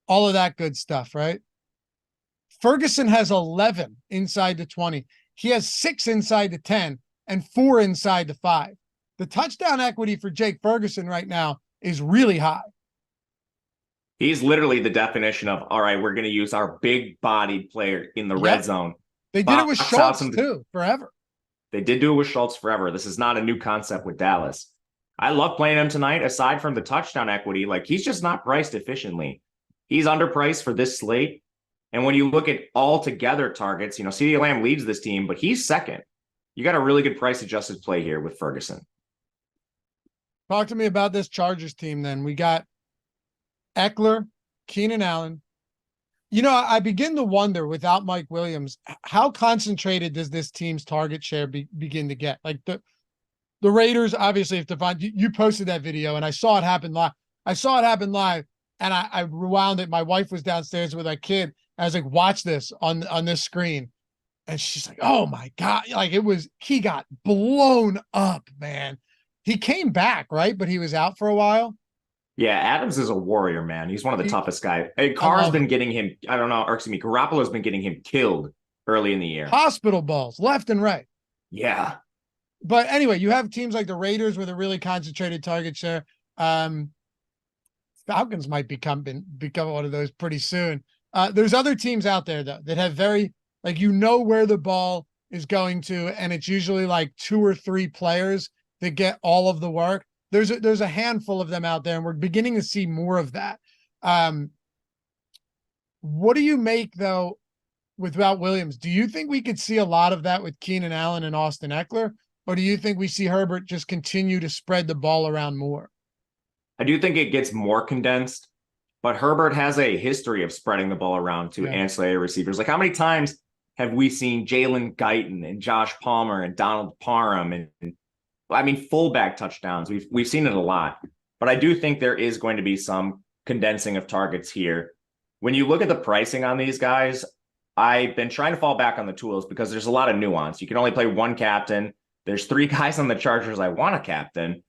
all of that good stuff, right? Ferguson has 11 inside the 20. He has 6 inside the 10 and 4 inside the 5. The touchdown equity for Jake Ferguson right now is really high. He's literally the definition of, all right, we're going to use our big-bodied player in the red zone. They did it with Schultz too, forever. They did do it with Schultz forever. This is not a new concept with Dallas. I love playing him tonight. Aside from the touchdown equity, like he's just not priced efficiently. He's underpriced for this slate. And when you look at all together targets, you know, CeeDee Lamb leads this team, but he's second. You got a really good price adjusted play here with Ferguson. Talk to me about this Chargers team then. We got Eckler, Keenan Allen. You know, I begin to wonder without Mike Williams, how concentrated does this team's target share begin to get? Like the Raiders, obviously, if Devon, you posted that video and I saw it happen live. And I rewound it. My wife was downstairs with our kid. I was like, watch this on this screen. And she's like, oh my God. Like he got blown up, man. He came back, right? But he was out for a while. Yeah, Adams is a warrior, man. He's one of the toughest guys. Hey, Carr's been getting him, Garoppolo's been getting him killed early in the year. Hospital balls, left and right. Yeah. But anyway, you have teams like the Raiders with a really concentrated target share. Falcons might become one of those pretty soon. There's other teams out there, though, that have very, like, you know where the ball is going to, and it's usually like 2 or 3 players that get all of the work. There's a handful of them out there, and we're beginning to see more of that. What do you make, though, without Williams? Do you think we could see a lot of that with Keenan Allen and Austin Eckler? Or do you think we see Herbert just continue to spread the ball around more? I do think it gets more condensed, but Herbert has a history of spreading the ball around to ancillary receivers. Like, how many times have we seen Jalen Guyton and Josh Palmer and Donald Parham and fullback touchdowns? We've seen it a lot, but I do think there is going to be some condensing of targets here. When you look at the pricing on these guys, I've been trying to fall back on the tools because there's a lot of nuance. You can only play one captain. There's 3 guys on the Chargers I want to captain,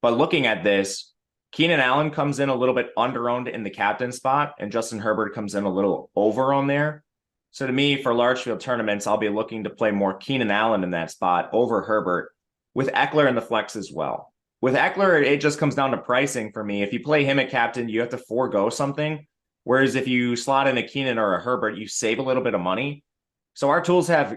but looking at this, Keenan Allen comes in a little bit under-owned in the captain spot, and Justin Herbert comes in a little over-owned there. So to me, for large field tournaments, I'll be looking to play more Keenan Allen in that spot over Herbert, with Eckler in the flex as well. With Eckler, it just comes down to pricing for me. If you play him at captain, you have to forego something. Whereas if you slot in a Keenan or a Herbert, you save a little bit of money. So our tools have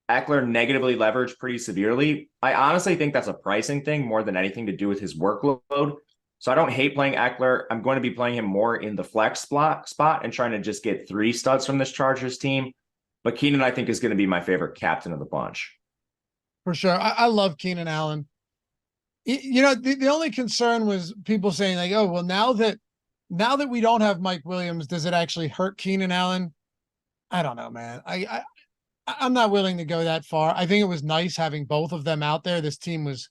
Eckler negatively leveraged pretty severely. I honestly think that's a pricing thing more than anything to do with his workload. So I don't hate playing Eckler. I'm going to be playing him more in the flex spot and trying to just get 3 studs from this Chargers team. But Keenan, I think, is going to be my favorite captain of the bunch. For sure. I love Keenan Allen. You know, the only concern was people saying, like, oh, well, now that we don't have Mike Williams, does it actually hurt Keenan Allen? I don't know, man. I'm not willing to go that far. I think it was nice having both of them out there. This team was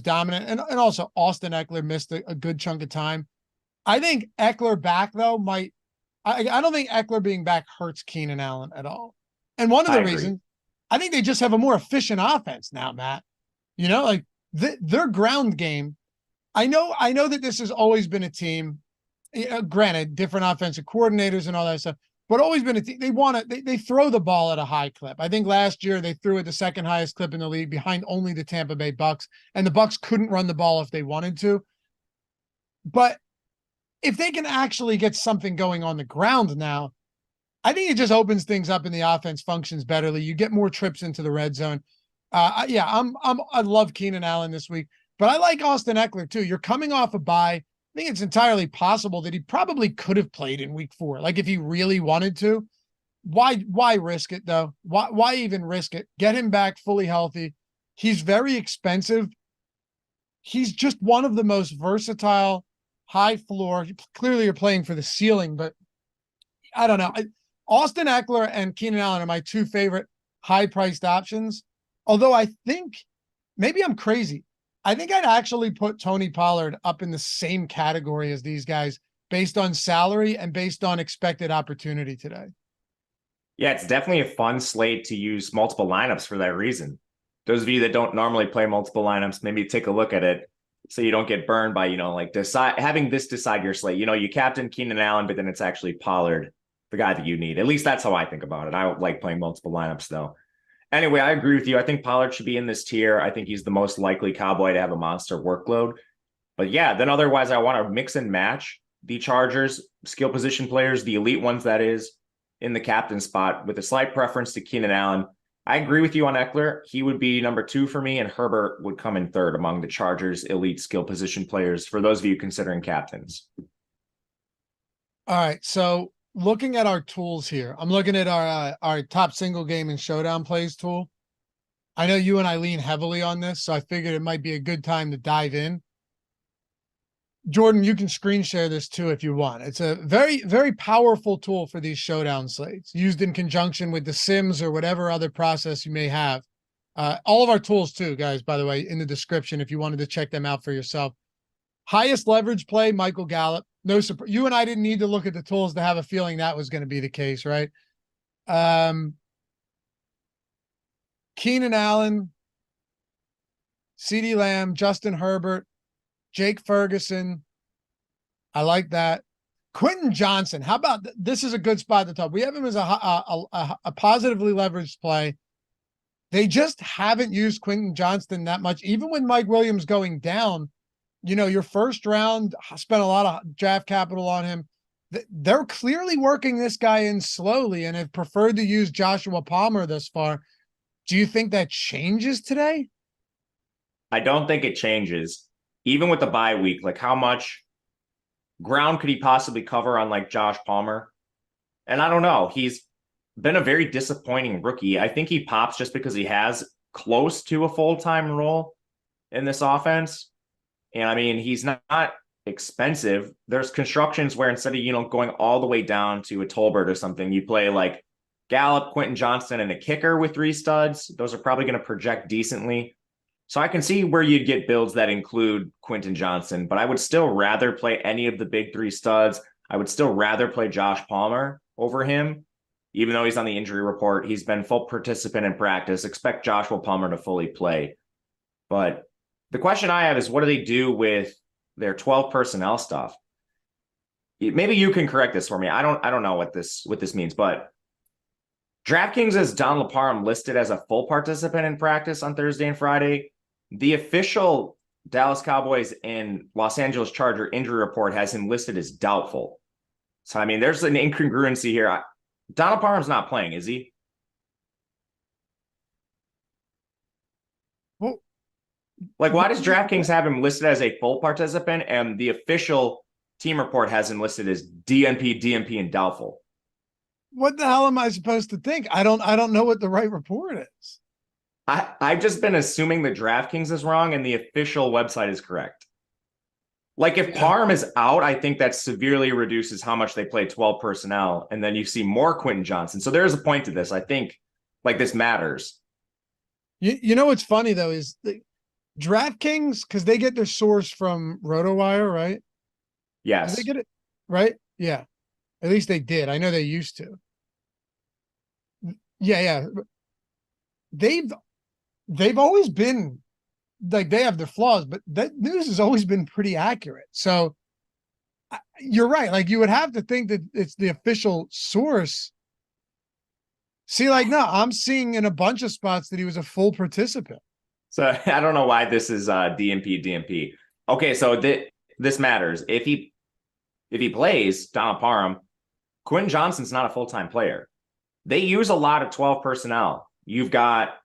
dominant. And also Austin Eckler missed a good chunk of time. I think Eckler back, though, I don't think Eckler being back hurts Keenan Allen at all. And one of the reasons, I think they just have a more efficient offense now, Matt. You know, like their ground game. I know that this has always been a team, granted, different offensive coordinators and all that stuff, but always been a team. They throw the ball at a high clip. I think last year they threw at the 2nd highest clip in the league behind only the Tampa Bay Bucks, and the Bucks couldn't run the ball if they wanted to. But if they can actually get something going on the ground now, I think it just opens things up and the offense functions betterly. You get more trips into the red zone. Yeah, I love Keenan Allen this week, but I like Austin Eckler too. You're coming off a bye. I think it's entirely possible that he probably could have played in week 4. Like if he really wanted to. Why risk it though? Why even risk it? Get him back fully healthy. He's very expensive. He's just one of the most versatile, high floor. Clearly you're playing for the ceiling, but I don't know. Austin Eckler and Keenan Allen are my two favorite high-priced options. Although I think maybe I'm crazy. I think I'd actually put Tony Pollard up in the same category as these guys based on salary and based on expected opportunity today. Yeah, it's definitely a fun slate to use multiple lineups for that reason. Those of you that don't normally play multiple lineups, maybe take a look at it so you don't get burned by, like having this decide your slate. You captain Keenan Allen, but then it's actually Pollard, the guy that you need. At least that's how I think about it. I like playing multiple lineups though. Anyway, I agree with you. I think Pollard should be in this tier. I think he's the most likely Cowboy to have a monster workload. But yeah, then otherwise I want to mix and match the Chargers skill position players, the elite ones that is, in the captain spot with a slight preference to Keenan Allen. I agree with you on Eckler. He would be number 2 for me, and Herbert would come in third among the Chargers elite skill position players for those of you considering captains. All right, so looking at our tools here, I'm looking at our top single game and showdown plays tool. I know you and I lean heavily on this, so I figured it might be a good time to dive in. Jordan, you can screen share this too if you want. It's a very, very powerful tool for these showdown slates used in conjunction with the Sims or whatever other process you may have. All of our tools too, guys, by the way, in the description if you wanted to check them out for yourself. Highest leverage play, Michael Gallup. No surprise. You and I didn't need to look at the tools to have a feeling that was going to be the case, right? Keenan Allen, CeeDee Lamb, Justin Herbert, Jake Ferguson. I like that. Quentin Johnson. How about this is a good spot to talk. We have him as a positively leveraged play. They just haven't used Quentin Johnson that much. Even with Mike Williams going down, your first round spent a lot of draft capital on him. They're clearly working this guy in slowly and have preferred to use Joshua Palmer thus far. Do you think that changes today? I don't think it changes. Even with the bye week, like how much ground could he possibly cover on like Josh Palmer? And I don't know. He's been a very disappointing rookie. I think he pops just because he has close to a full-time role in this offense. And I mean, he's not expensive. There's constructions where instead of, going all the way down to a Tolbert or something, you play like Gallup, Quentin Johnson, and a kicker with 3 studs. Those are probably going to project decently. So I can see where you'd get builds that include Quentin Johnson, but I would still rather play any of the big 3 studs. I would still rather play Josh Palmer over him, even though he's on the injury report. He's been full participant in practice. Expect Joshua Palmer to fully play. But the question I have is, what do they do with their 12 personnel stuff? Maybe you can correct this for me. I don't know what this means, but DraftKings has Don LeParm listed as a full participant in practice on Thursday and Friday. The official Dallas Cowboys and Los Angeles Charger injury report has him listed as doubtful. So, I mean, there's an incongruency here. Don LeParm's not playing, is he? Well, like, why does DraftKings have him listed as a full participant and the official team report has him listed as DNP, and doubtful? What the hell am I supposed to think? I don't know what the right report is. I've just been assuming that DraftKings is wrong and the official website is correct. Like if Parm is out, I think that severely reduces how much they play 12 personnel. And then you see more Quentin Johnson. So there's a point to this. I think like this matters. You know what's funny though is the DraftKings, because they get their source from RotoWire, right? Yes. They get it right. Yeah. At least they did. I know they used to. Yeah. They've always been like, they have their flaws, but that news has always been pretty accurate. So you're right. Like you would have to think that it's the official source. See, like, no, I'm seeing in a bunch of spots that he was a full participant. So I don't know why this is DNP. Okay, so this matters. If he plays Donald Parham, Quentin Johnson's not a full-time player. They use a lot of 12 personnel. You've got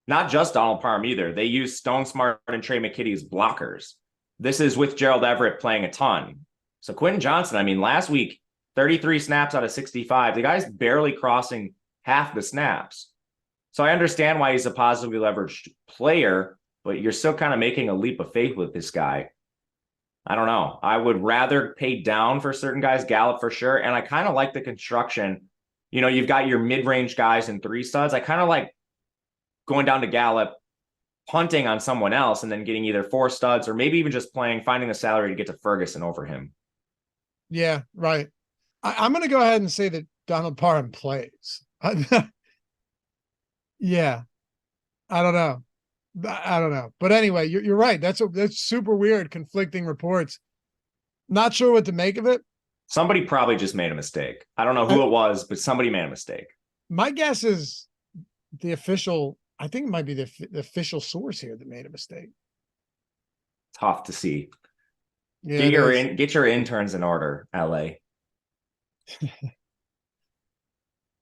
Not just Donald Parham either. They use Stone Smart and Trey McKitty as blockers. This is with Gerald Everett playing a ton. So Quentin Johnson, I mean, last week, 33 snaps out of 65. The guy's barely crossing half the snaps. So I understand why he's a positively leveraged player, but you're still kind of making a leap of faith with this guy. I don't know. I would rather pay down for certain guys, Gallup for sure. And I kind of like the construction. You know, you've got your mid-range guys and 3 studs. I kind of like going down to Gallup, punting on someone else, and then getting either 4 studs or maybe even just finding a salary to get to Ferguson over him. Yeah, right. I'm going to go ahead and say that Donald Parham plays. Yeah, I don't know. But anyway, you're right. That's super weird, conflicting reports. Not sure what to make of it. Somebody probably just made a mistake. I don't know who it was, but somebody made a mistake. My guess is I think it might be the official source here that made a mistake. Tough to see. Yeah, get your interns in order, LA.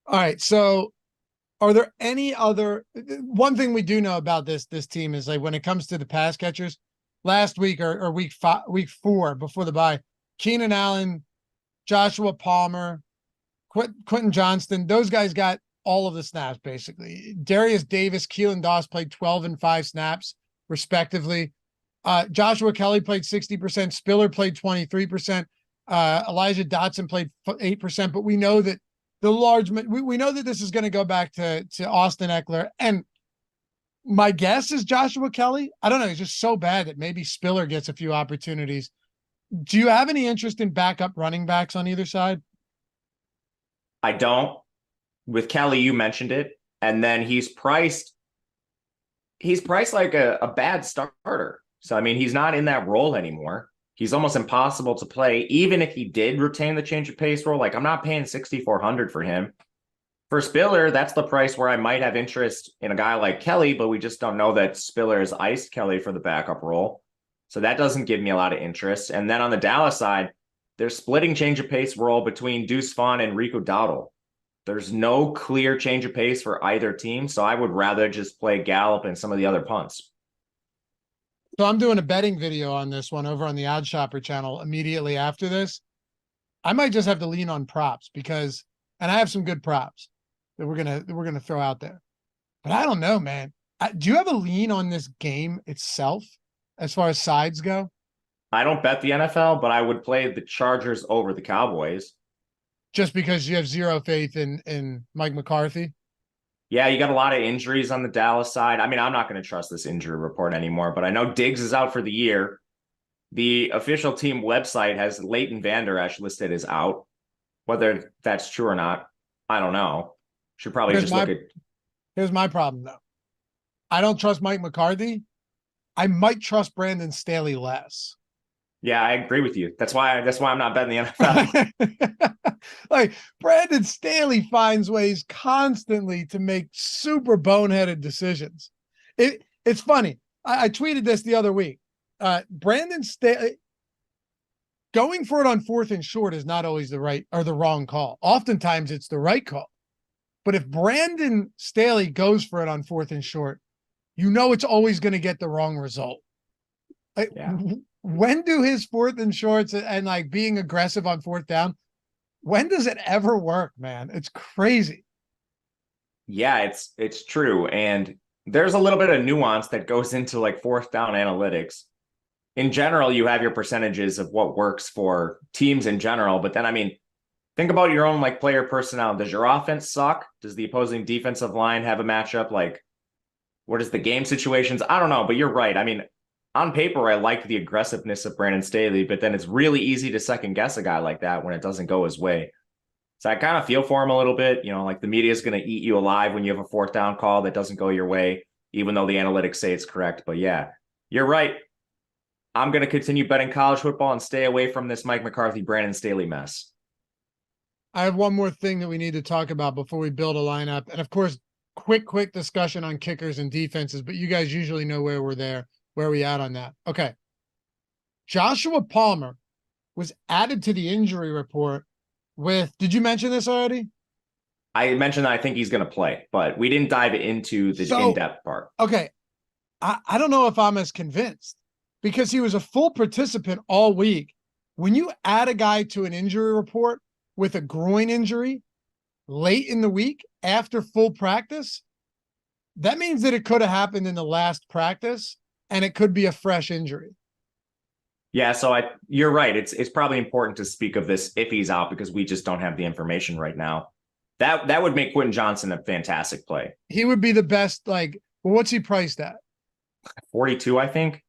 All right. So are there any other, one thing we do know about this team is like when it comes to the pass catchers, last week or week 4 before the bye, Keenan Allen, Joshua Palmer, Quentin Johnston, those guys got all of the snaps basically. Darius Davis, Keelan Doss played 12 and 5 snaps respectively. Joshua Kelly played 60%. Spiller played 23%. Elijah Dotson played 8%, but we know that we know that this is going to go back to Austin Eckler. And my guess is Joshua Kelly. I don't know. He's just so bad that maybe Spiller gets a few opportunities. Do you have any interest in backup running backs on either side? I don't. With Kelly, you mentioned it. And then he's priced like a bad starter. So, I mean, he's not in that role anymore. He's almost impossible to play, even if he did retain the change of pace role. Like, I'm not paying $6,400 for him. For Spiller, that's the price where I might have interest in a guy like Kelly, but we just don't know that Spiller has iced Kelly for the backup role. So that doesn't give me a lot of interest. And then on the Dallas side, they're splitting change of pace role between Deuce Vaughn and Rico Dowdle. There's no clear change of pace for either team, so I would rather just play Gallup and some of the other punts. So I'm doing a betting video on this one over on the Odd Shopper channel immediately after this. I might just have to lean on props and I have some good props that we're gonna throw out there. But I don't know, man. Do you have a lean on this game itself as far as sides go? I don't bet the NFL, but I would play the Chargers over the Cowboys. Just because you have zero faith in Mike McCarthy? Yeah, you got a lot of injuries on the Dallas side. I mean, I'm not going to trust this injury report anymore, but I know Diggs is out for the year. The official team website has Leighton Vander Esch listed as out. Whether that's true or not, I don't know. Should probably Here's my problem, though. I don't trust Mike McCarthy. I might trust Brandon Staley less. Yeah, I agree with you. That's why I'm not betting the NFL. Like, Brandon Staley finds ways constantly to make super boneheaded decisions. It's funny. I tweeted this the other week. Brandon Staley going for it on 4th and short is not always the right or the wrong call. Oftentimes it's the right call. But if Brandon Staley goes for it on 4th and short, you know it's always going to get the wrong result. Yeah. When do his 4th and shorts and like being aggressive on 4th down, when does it ever work, man? It's crazy. Yeah, it's true. And there's a little bit of nuance that goes into like 4th down analytics. In general, you have your percentages of what works for teams in general. But then, I mean, think about your own like player personnel. Does your offense suck? Does the opposing defensive line have a matchup? Like, what is the game situations? I don't know, but you're right. I mean, on paper, I like the aggressiveness of Brandon Staley, but then it's really easy to second guess a guy like that when it doesn't go his way. So I kind of feel for him a little bit. You know, like the media is going to eat you alive when you have a 4th down call that doesn't go your way, even though the analytics say it's correct. But yeah, you're right. I'm going to continue betting college football and stay away from this Mike McCarthy, Brandon Staley mess. I have one more thing that we need to talk about before we build a lineup. And of course, quick discussion on kickers and defenses, but you guys usually know where where are we at on that? Okay. Joshua Palmer was added to the injury report with, did you mention this already? I mentioned that I think he's going to play, but we didn't dive into the in-depth part. Okay. I don't know if I'm as convinced because he was a full participant all week. When you add a guy to an injury report with a groin injury late in the week after full practice, that means that it could have happened in the last practice and it could be a fresh injury. Yeah, so you're right. It's probably important to speak of this if he's out because we just don't have the information right now. That would make Quentin Johnson a fantastic play. He would be the best. Like, well, what's he priced at? 42, I think.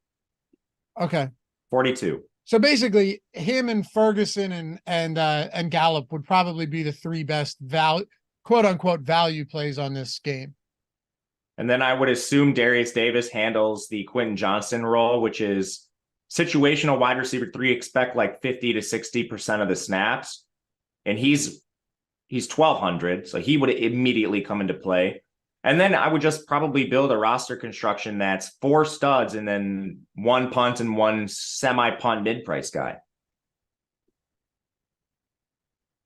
Okay. 42. So basically, him and Ferguson and Gallup would probably be the three best quote unquote value plays on this game. And then I would assume Darius Davis handles the Quentin Johnson role, which is situational wide receiver 3. Expect like 50 to 60% of the snaps, and he's 1,200, so he would immediately come into play. And then I would just probably build a roster construction that's 4 studs and then 1 punt and 1 semi-punt mid-price guy.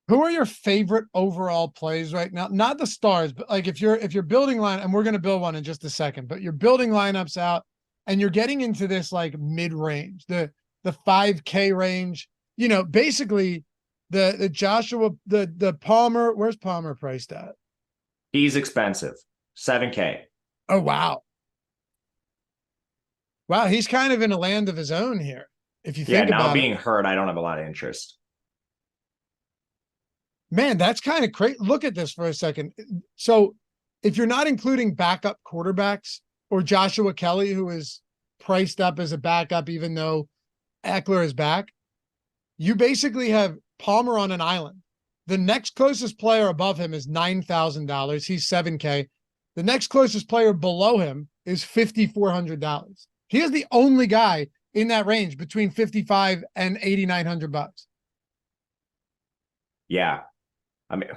Who are your favorite overall plays right now? Not the stars, but like if you're building line, and we're going to build one in just a second, but you're building lineups out and you're getting into this like mid-range, the 5K range, basically the Joshua, the Palmer, where's Palmer priced at? He's expensive. 7K. Oh, wow. Wow, he's kind of in a land of his own here. If you think about it. Now being hurt, I don't have a lot of interest. Man, that's kind of crazy. Look at this for a second. So if you're not including backup quarterbacks or Joshua Kelly, who is priced up as a backup, even though Eckler is back, you basically have Palmer on an island. The next closest player above him is $9,000. He's 7K. The next closest player below him is $5,400. He is the only guy in that range between 55 and 8,900 bucks. Yeah. I mean,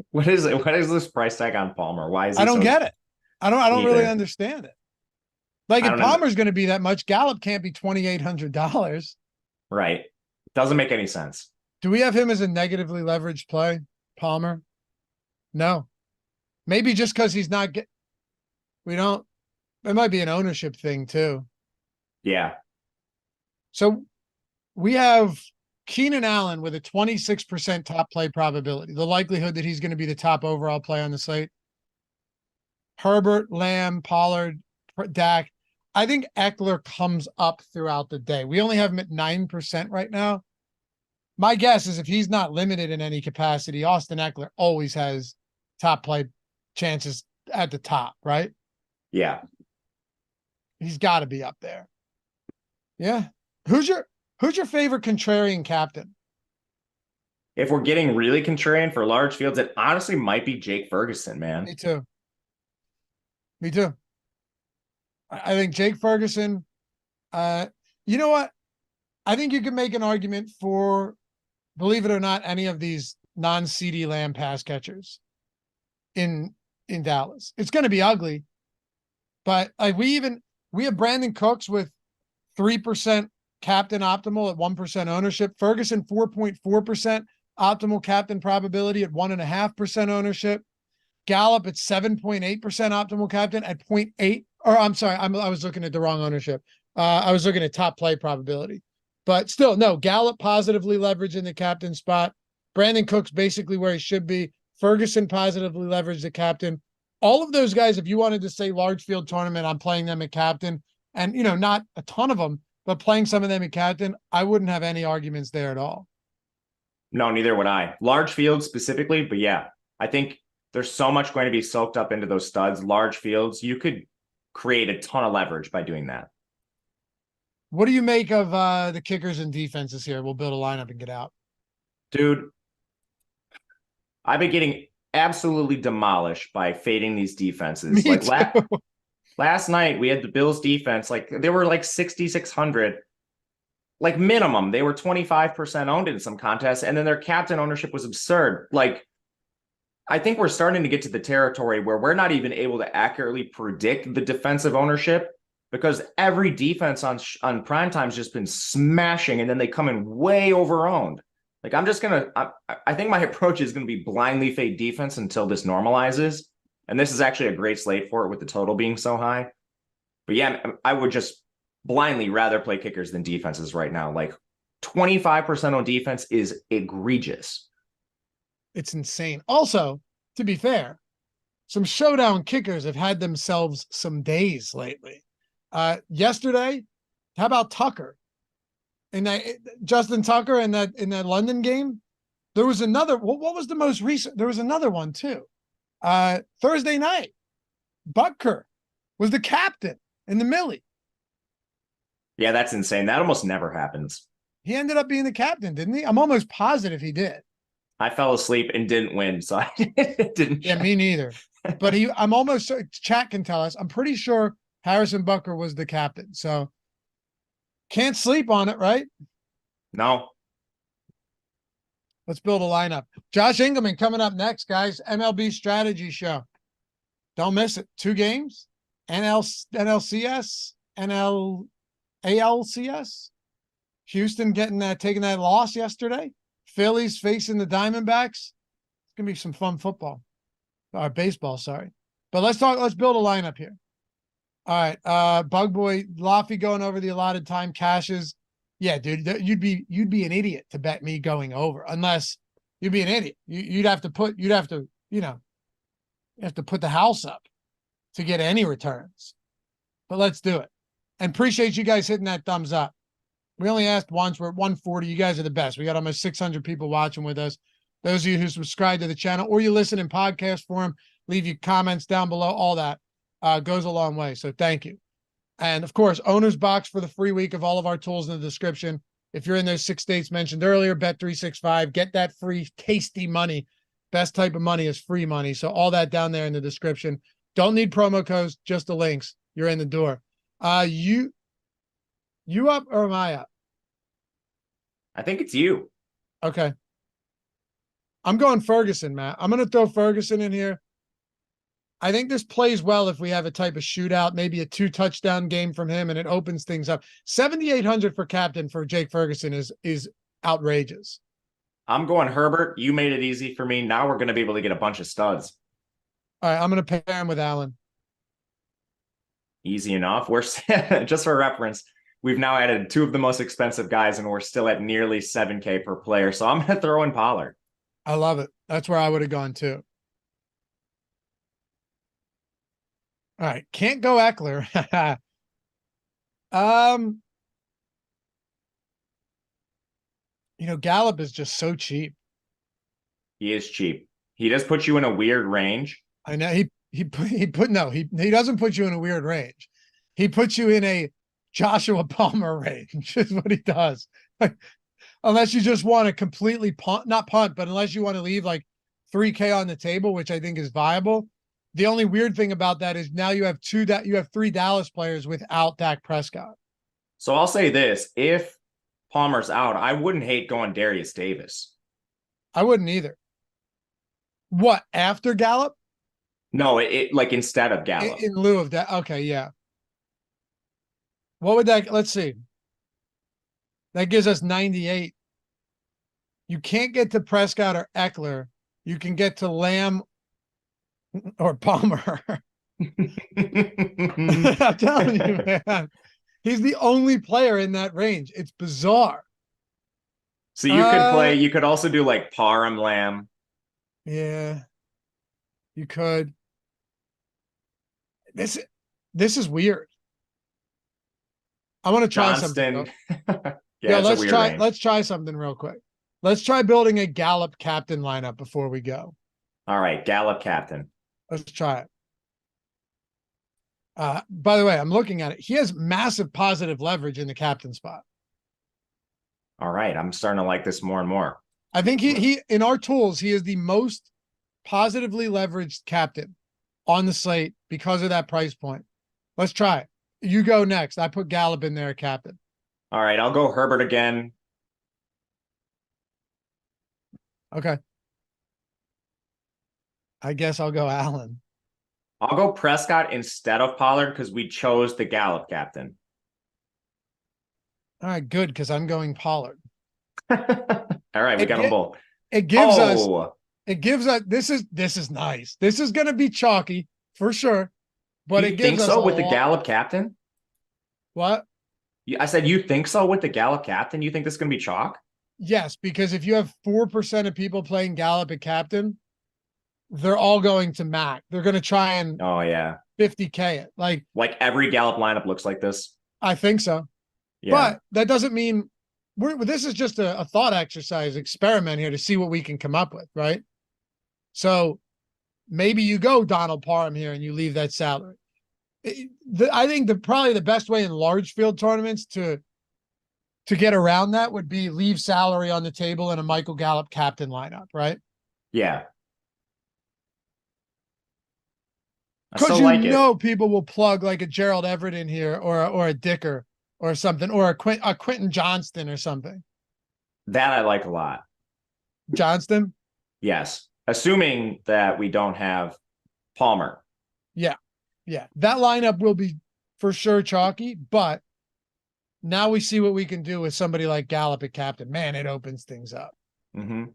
what is this price tag on Palmer? Why is he I don't get it. I don't really understand it. Like if Palmer's going to be that much, Gallup can't be $2,800. Right. Doesn't make any sense. Do we have him as a negatively leveraged play, Palmer? No. Maybe just because he's not we don't. It might be an ownership thing too. Yeah. So we have Keenan Allen with a 26% top play probability. The likelihood that he's going to be the top overall play on the slate. Herbert, Lamb, Pollard, Dak. I think Eckler comes up throughout the day. We only have him at 9% right now. My guess is if he's not limited in any capacity, Austin Eckler always has top play chances at the top, right? Yeah. He's got to be up there. Yeah. Who's your favorite contrarian captain? If we're getting really contrarian for large fields, it honestly might be Jake Ferguson, man. Me too. I think Jake Ferguson, you know what? I think you can make an argument for, believe it or not, any of these non-CD Lamb pass catchers in Dallas. It's going to be ugly, but like we have Brandon Cooks with 3% captain optimal at 1% ownership. Ferguson 4.4% optimal captain probability at 1.5% ownership. Gallup at 7.8% optimal captain at 0.8. Or I'm sorry, I was looking at the wrong ownership. I was looking at top play probability, but still, no. Gallup positively leveraging the captain spot. Brandon Cooks basically where he should be. Ferguson positively leveraged the captain. All of those guys, if you wanted to say large field tournament, I'm playing them at captain, and not a ton of them, but playing some of them at captain, I wouldn't have any arguments there at all. No, neither would I. Large fields specifically, but yeah, I think there's so much going to be soaked up into those studs. Large fields, you could create a ton of leverage by doing that. What do you make of the kickers and defenses here? We'll build a lineup and get out. Dude, I've been getting absolutely demolished by fading these defenses. Me too. Last night we had the Bills defense, like they were like 6,600, like minimum. They were 25% owned in some contests, and then their captain ownership was absurd. Like, I think we're starting to get to the territory where we're not even able to accurately predict the defensive ownership because every defense on primetime has just been smashing, and then they come in way over owned. Like I'm just gonna. I think my approach is gonna be blindly fade defense until this normalizes, and this is actually a great slate for it with the total being so high. But yeah, I would just blindly rather play kickers than defenses right now. Like 25% on defense is egregious. It's insane. Also, to be fair, some showdown kickers have had themselves some days lately. Yesterday, how about Tucker? In that Justin Tucker in that London game, there was another. What was the most recent? There was another one too. Thursday night, Butker was the captain in the Millie. Yeah, that's insane. That almost never happens. He ended up being the captain, didn't he? I'm almost positive he did. I fell asleep and didn't win, so I didn't. Yeah, me neither. But I'm almost, chat can tell us, I'm pretty sure Harrison Butker was the captain. So can't sleep on it, right? No. Let's build a lineup. Josh Engelman coming up next, guys. MLB strategy show. Don't miss it. 2 games. NLCS, ALCS. Houston taking that loss yesterday. Phillies facing the Diamondbacks. It's gonna be some fun football. Or baseball, sorry. But let's build a lineup here. All right. Bug Boy, Laffy going over the allotted time, cashes. Yeah, dude, you'd be an idiot to bet me going over, unless you'd be an idiot. You'd have to put the house up to get any returns. But let's do it. And appreciate you guys hitting that thumbs up. We only asked once. We're at 140. You guys are the best. We got almost 600 people watching with us. Those of you who subscribe to the channel or you listen in podcast form, leave your comments down below. All that goes a long way. So thank you. And of course, owner's box for the free week of all of our tools in the description. If you're in those 6 states mentioned earlier, Bet365, get that free tasty money. Best type of money is free money. So all that down there in the description. Don't need promo codes, just the links. You're in the door. You up or am I up? I think it's you. Okay. I'm going Ferguson, Matt. I'm going to throw Ferguson in here. I think this plays well if we have a type of shootout, maybe a 2-touchdown game from him, and it opens things up. 7,800 for captain for Jake Ferguson is outrageous. I'm going Herbert. You made it easy for me. Now we're going to be able to get a bunch of studs. All right, I'm going to pair him with Allen. Easy enough. We're just for reference, we've now added 2 of the most expensive guys, and we're still at nearly 7K per player. So I'm going to throw in Pollard. I love it. That's where I would have gone too. All right, can't go Eckler. Gallup is just so cheap. He is cheap. He does put you in a weird range. I know he doesn't put you in a weird range. He puts you in a Joshua Palmer range is what he does. Unless you just want to completely not punt, but unless you want to leave like 3K on the table, which I think is viable. The only weird thing about that is now you have 3 Dallas players without Dak Prescott. So I'll say this. If Palmer's out, I wouldn't hate going Darius Davis. I wouldn't either. What, after Gallup? No, it like instead of Gallup. In lieu of that. Okay, yeah. What would that, let's see. That gives us 98. You can't get to Prescott or Eckler. You can get to Lamb or Palmer. I'm telling you, man. He's the only player in that range. It's bizarre. So you could also do like Parham Lamb. Yeah. You could. This is weird. I want to try something. Yeah, let's try something real quick. Let's try building a Gallup captain lineup before we go. All right, Gallup captain. Let's try it. By the way, I'm looking at it. He has massive positive leverage in the captain spot. All right, I'm starting to like this more and more. I think he in our tools, he is the most positively leveraged captain on the slate because of that price point. Let's try it. You go next. I put Gallup in there, captain. All right, I'll go Herbert again. Okay. I guess I'll go Allen. I'll go Prescott instead of Pollard because we chose the Gallup captain. All right, good, because I'm going Pollard. All right, we got them both. It gives us this is nice. This is going to be chalky for sure, but you it gives think us so with the Gallup captain? What? I said you think so with the Gallup captain? You think this is going to be chalk? Yes, because if you have 4% of people playing Gallup at captain, they're all going to Mac. They're going to try and 50K it. Like every Gallup lineup looks like this. I think so. Yeah. But that doesn't mean this is just a thought exercise experiment here to see what we can come up with, right? So maybe you go Donald Parham here and you leave that salary. I think probably the best way in large field tournaments to get around that would be leave salary on the table in a Michael Gallup captain lineup, right? Yeah. Because people will plug like a Gerald Everett in here or a Dicker or something, or a Quentin Johnston or something. That I like a lot. Johnston? Yes. Assuming that we don't have Palmer. Yeah. Yeah. That lineup will be for sure chalky, but now we see what we can do with somebody like Gallup at captain. Man, it opens things up. Mm-hmm.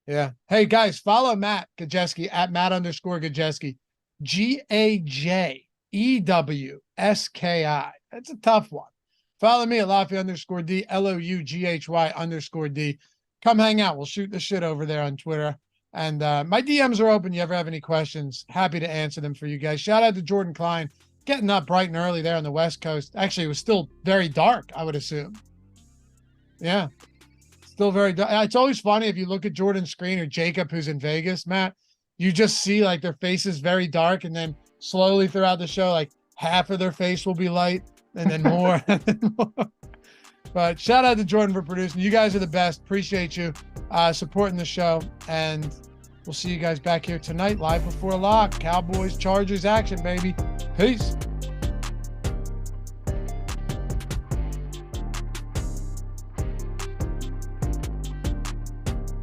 Yeah. Hey, guys, follow Matt Gajewski at Matt_Gajewski. GAJEWSKI. That's a tough one. Follow me at Loughran_D, LOUGHY_D. Come hang out. We'll shoot the shit over there on Twitter. And my DMs are open. You ever have any questions? Happy to answer them for you guys. Shout out to Jordan Klein, getting up bright and early there on the West Coast. Actually, it was still very dark, I would assume. Yeah. Still very dark. It's always funny if you look at Jordan's screen or Jacob, who's in Vegas, Matt, you just see like their faces very dark, and then slowly throughout the show, like half of their face will be light, and then more. And then more. But shout out to Jordan for producing. You guys are the best. Appreciate you supporting the show, and we'll see you guys back here tonight live before lock. Cowboys-Chargers action, baby. Peace.